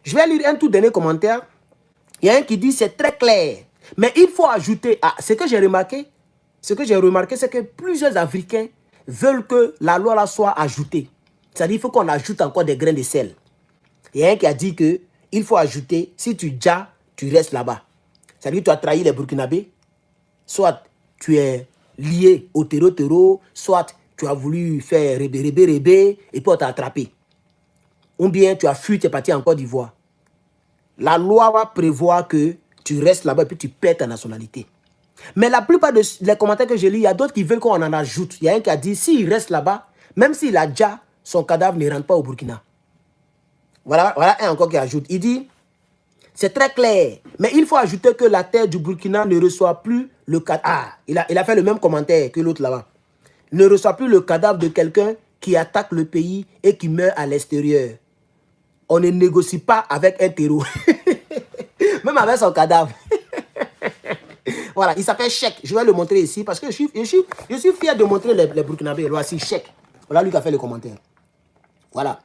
[SPEAKER 1] Je vais lire un tout dernier commentaire. Il y a un qui dit, c'est très clair. Mais il faut ajouter, ce que j'ai remarqué, c'est que plusieurs Africains veulent que la loi là soit ajoutée. C'est-à-dire qu'il faut qu'on ajoute encore des grains de sel. Il y a un qui a dit qu'il faut ajouter, si tu déjà, tu restes là-bas. C'est-à-dire que tu as trahi les Burkinabés, soit tu es lié au terreau, soit tu as voulu faire rébé, et puis on t'a attrapé. Ou bien tu as fui, tu es parti en Côte d'Ivoire. La loi va prévoir que tu restes là-bas et puis tu perds ta nationalité. Mais la plupart des commentaires que je lis, il y a d'autres qui veulent qu'on en ajoute. Il y a un qui a dit, s'il reste là-bas, même s'il a déjà, son cadavre ne rentre pas au Burkina. Voilà un encore qui ajoute. Il dit, c'est très clair, mais il faut ajouter que la terre du Burkina ne reçoit plus le cadavre. Il a fait le même commentaire que l'autre là-bas. Ne reçoit plus le cadavre de quelqu'un qui attaque le pays et qui meurt à l'extérieur. On ne négocie pas avec un terreau. Même avec son cadavre. Voilà, il s'appelle Cheikh. Je vais le montrer ici parce que je suis fier de montrer les Burkinabés. Voici Cheikh. Voilà lui qui a fait le commentaire. Voilà.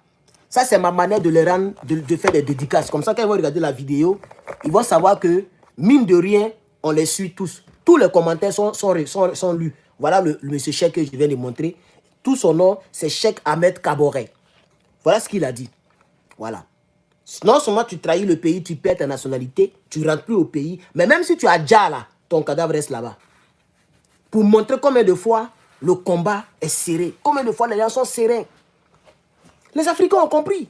[SPEAKER 1] Ça, c'est ma manière de les rendre, de faire des dédicaces. Comme ça, quand ils vont regarder la vidéo, ils vont savoir que, mine de rien, on les suit tous. Tous les commentaires sont lus. Voilà le monsieur Cheikh que je viens de montrer. Tout son nom, c'est Cheikh Ahmed Kaboré. Voilà ce qu'il a dit. Voilà. Non seulement tu trahis le pays, tu perds ta nationalité, tu ne rentres plus au pays, mais même si tu as déjà là, ton cadavre reste là-bas. Pour montrer combien de fois le combat est serré, combien de fois les gens sont sereins. Les Africains ont compris.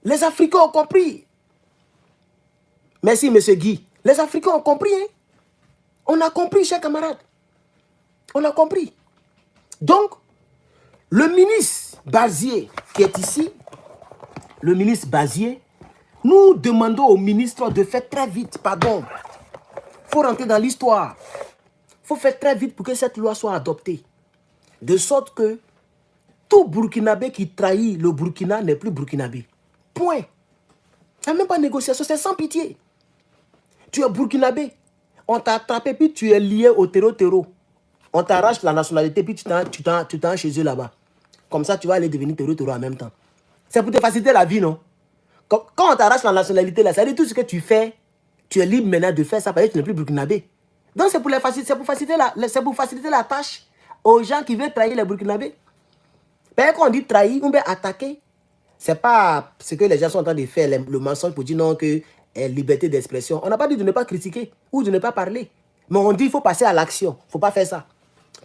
[SPEAKER 1] Les Africains ont compris. Merci, monsieur Guy. Les Africains ont compris. Hein? On a compris, chers camarades. On a compris. Donc, le ministre Bazier qui est ici, le ministre Bazier, nous demandons au ministre de faire très vite, pardon. Il faut rentrer dans l'histoire. Il faut faire très vite pour que cette loi soit adoptée. De sorte que tout Burkinabé qui trahit le Burkina n'est plus Burkinabé. Point. Il n'y a même pas de négociation, c'est sans pitié. Tu es Burkinabé, on t'a attrapé puis tu es lié au terreau. On t'arrache la nationalité, puis tu t'en chez eux là-bas. Comme ça, tu vas aller devenir terreau en même temps. C'est pour te faciliter la vie, non? Quand on t'arrache la nationalité, là, ça veut dire tout ce que tu fais, tu es libre maintenant de faire ça parce que tu n'es plus burkinabé. Donc, c'est pour faciliter la tâche aux gens qui veulent trahir les burkinabés. Mais quand on dit trahir, on veut attaquer. Ce n'est pas ce que les gens sont en train de faire, le mensonge pour dire non, que liberté d'expression. On n'a pas dit de ne pas critiquer ou de ne pas parler. Mais on dit qu'il faut passer à l'action. Il ne faut pas faire ça.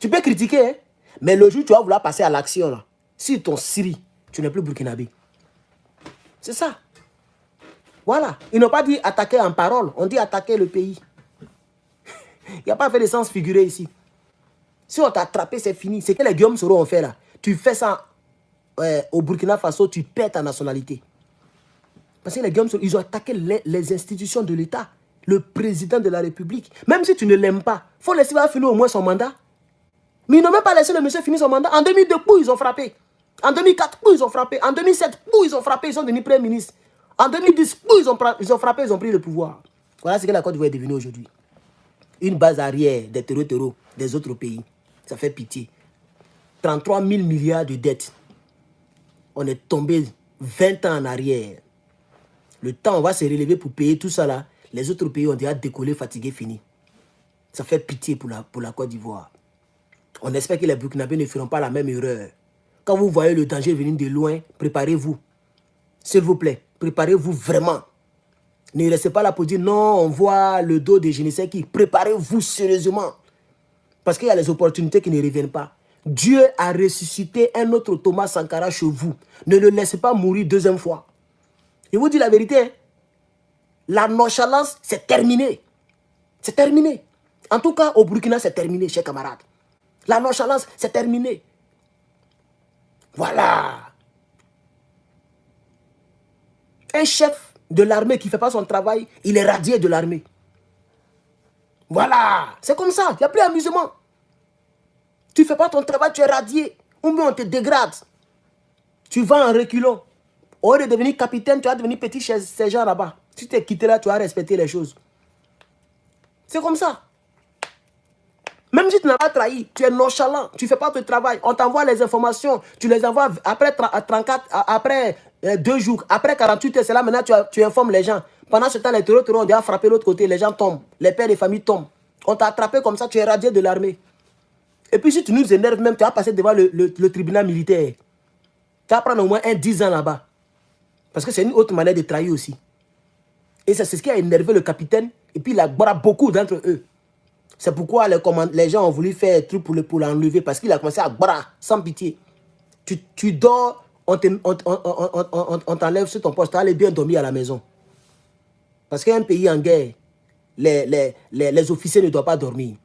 [SPEAKER 1] Tu peux critiquer, hein, mais le jour où tu vas vouloir passer à l'action, là, si ton Syrie, tu n'es plus burkinabé. C'est ça. Voilà. Ils n'ont pas dit attaquer en parole. On dit attaquer le pays. Il n'y a pas fait de sens figuré ici. Si on t'a attrapé, c'est fini. C'est que les Guillaume Soro ont fait là. Tu fais ça au Burkina Faso, tu perds ta nationalité. Parce que les Guillaume Soro, ils ont attaqué les institutions de l'État. Le président de la République. Même si tu ne l'aimes pas, il faut laisser finir au moins son mandat. Mais ils n'ont même pas laissé le monsieur finir son mandat. En 2002, ils ont frappé. En 2004, ils ont frappé. En 2007, ils ont frappé. Ils sont devenus Premier ministre. En 2010, ils ont frappé, ils ont pris le pouvoir. Voilà ce que la Côte d'Ivoire est devenue aujourd'hui. Une base arrière des terreaux des autres pays. Ça fait pitié. 33 000 milliards de dettes. On est tombé 20 ans en arrière. Le temps, on va se relever pour payer tout ça là. Les autres pays ont déjà décollé, fatigué, fini. Ça fait pitié pour la Côte d'Ivoire. On espère que les Burkinabés ne feront pas la même erreur. Quand vous voyez le danger venir de loin, préparez-vous. S'il vous plaît, préparez-vous vraiment. Ne restez pas là pour dire non, on voit le dos de je ne sais qui. Préparez-vous sérieusement. Parce qu'il y a les opportunités qui ne reviennent pas. Dieu a ressuscité un autre Thomas Sankara chez vous. Ne le laissez pas mourir deuxième fois. Je vous dis la vérité. Hein? La nonchalance, c'est terminé. C'est terminé. En tout cas, au Burkina, c'est terminé, chers camarades. La nonchalance, c'est terminé. Voilà. Un chef de l'armée qui ne fait pas son travail, il est radié de l'armée. Voilà. C'est comme ça. Il n'y a plus d'amusement. Tu ne fais pas ton travail, tu es radié. Ou bien on te dégrade. Tu vas en reculant. Au lieu de devenir capitaine, tu vas devenir petit chez ces gens là-bas. Si tu t'es quitté là, tu vas respecter les choses. C'est comme ça. Même si tu n'as pas trahi, tu es nonchalant, tu ne fais pas ton travail. On t'envoie les informations, tu les envoies après 34, après 2 jours, après 48 heures, c'est là maintenant tu informes les gens. Pendant ce temps, les terreaux ont déjà frappé l'autre côté, les gens tombent, les pères de famille tombent. On t'a attrapé comme ça, tu es radié de l'armée. Et puis si tu nous énerves même, tu vas passer devant le tribunal militaire. Tu vas prendre au moins 10 ans là-bas. Parce que c'est une autre manière de trahir aussi. Et c'est ce qui a énervé le capitaine, et puis il a beaucoup d'entre eux. C'est pourquoi les gens ont voulu faire un truc pour l'enlever, parce qu'il a commencé à boire sans pitié. Tu dors, on t'enlève sur ton poste, tu allais bien dormir à la maison. Parce qu'un pays en guerre, les officiers ne doivent pas dormir.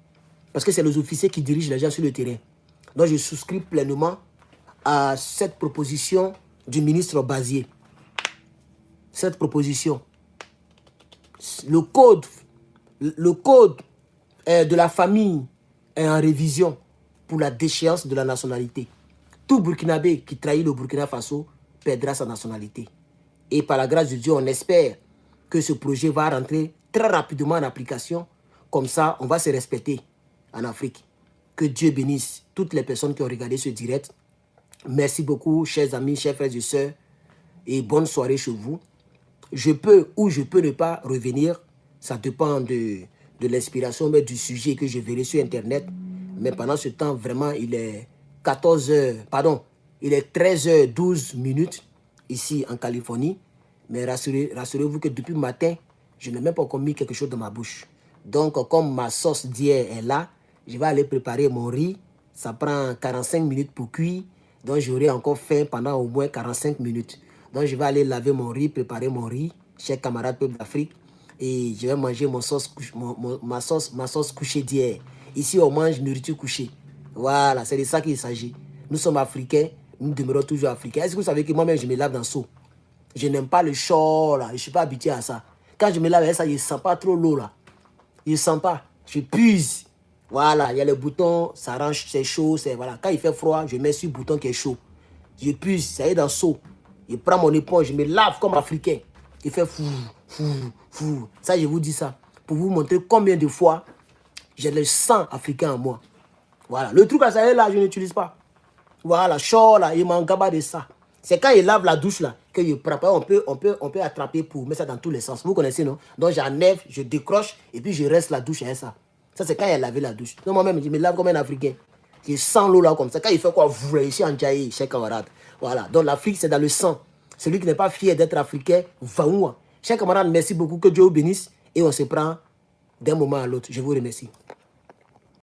[SPEAKER 1] Parce que c'est les officiers qui dirigent les gens sur le terrain. Donc je souscris pleinement à cette proposition du ministre Bazier. Cette proposition. Le code de la famille est en révision pour la déchéance de la nationalité. Tout Burkinabé qui trahit le Burkina Faso perdra sa nationalité. Et par la grâce de Dieu, on espère que ce projet va rentrer très rapidement en application. Comme ça, on va se respecter en Afrique. Que Dieu bénisse toutes les personnes qui ont regardé ce direct. Merci beaucoup, chers amis, chers frères et sœurs. Et bonne soirée chez vous. Je peux ou je peux ne pas revenir. Ça dépend de l'inspiration, mais du sujet que je verrai sur Internet. Mais pendant ce temps, vraiment, il est 13h12 ici en Californie. Mais rassurez-vous que depuis le matin, je n'ai même pas encore mis quelque chose dans ma bouche. Donc, comme ma sauce d'hier est là, je vais aller préparer mon riz. Ça prend 45 minutes pour cuire. Donc, j'aurai encore faim pendant au moins 45 minutes. Donc, je vais aller laver mon riz, préparer mon riz, chers camarades peuple d'Afrique. Et je vais manger ma sauce couchée d'hier. Ici, on mange nourriture couchée. Voilà, c'est de ça qu'il s'agit. Nous sommes africains, nous demeurons toujours africains. Est-ce que vous savez que moi-même, je me lave dans le seau? Je n'aime pas le chaud, là. Je ne suis pas habitué à ça. Quand je me lave avec ça, je ne sens pas trop l'eau, là. Je ne sens pas. Je puise. Voilà, il y a les boutons, ça range, c'est chaud. Voilà. Quand il fait froid, je mets sur le bouton qui est chaud. Je puise, ça y est dans le seau. Je prends mon éponge, je me lave comme africain. Il fait fou, fou, fou. Ça, je vous dis ça. Pour vous montrer combien de fois j'ai le sang africain en moi. Voilà. Le truc à ça, là, je n'utilise pas. Voilà, chaud là, il m'en gaba de ça. C'est quand il lave la douche là, que il prend. On peut attraper pour mettre ça dans tous les sens. Vous connaissez, non? Donc j'enlève, je décroche et puis je reste la douche avec ça. Ça, c'est quand il a lavé la douche. Donc moi-même, je me lave comme un Africain. Je sens l'eau là comme ça. Quand il fait quoi, vous ici en Djaï, chers camarades. Voilà. Donc l'Afrique, c'est dans le sang. Celui qui n'est pas fier d'être africain, va où? Chers camarades, merci beaucoup. Que Dieu vous bénisse. Et on se prend d'un moment à l'autre. Je vous remercie.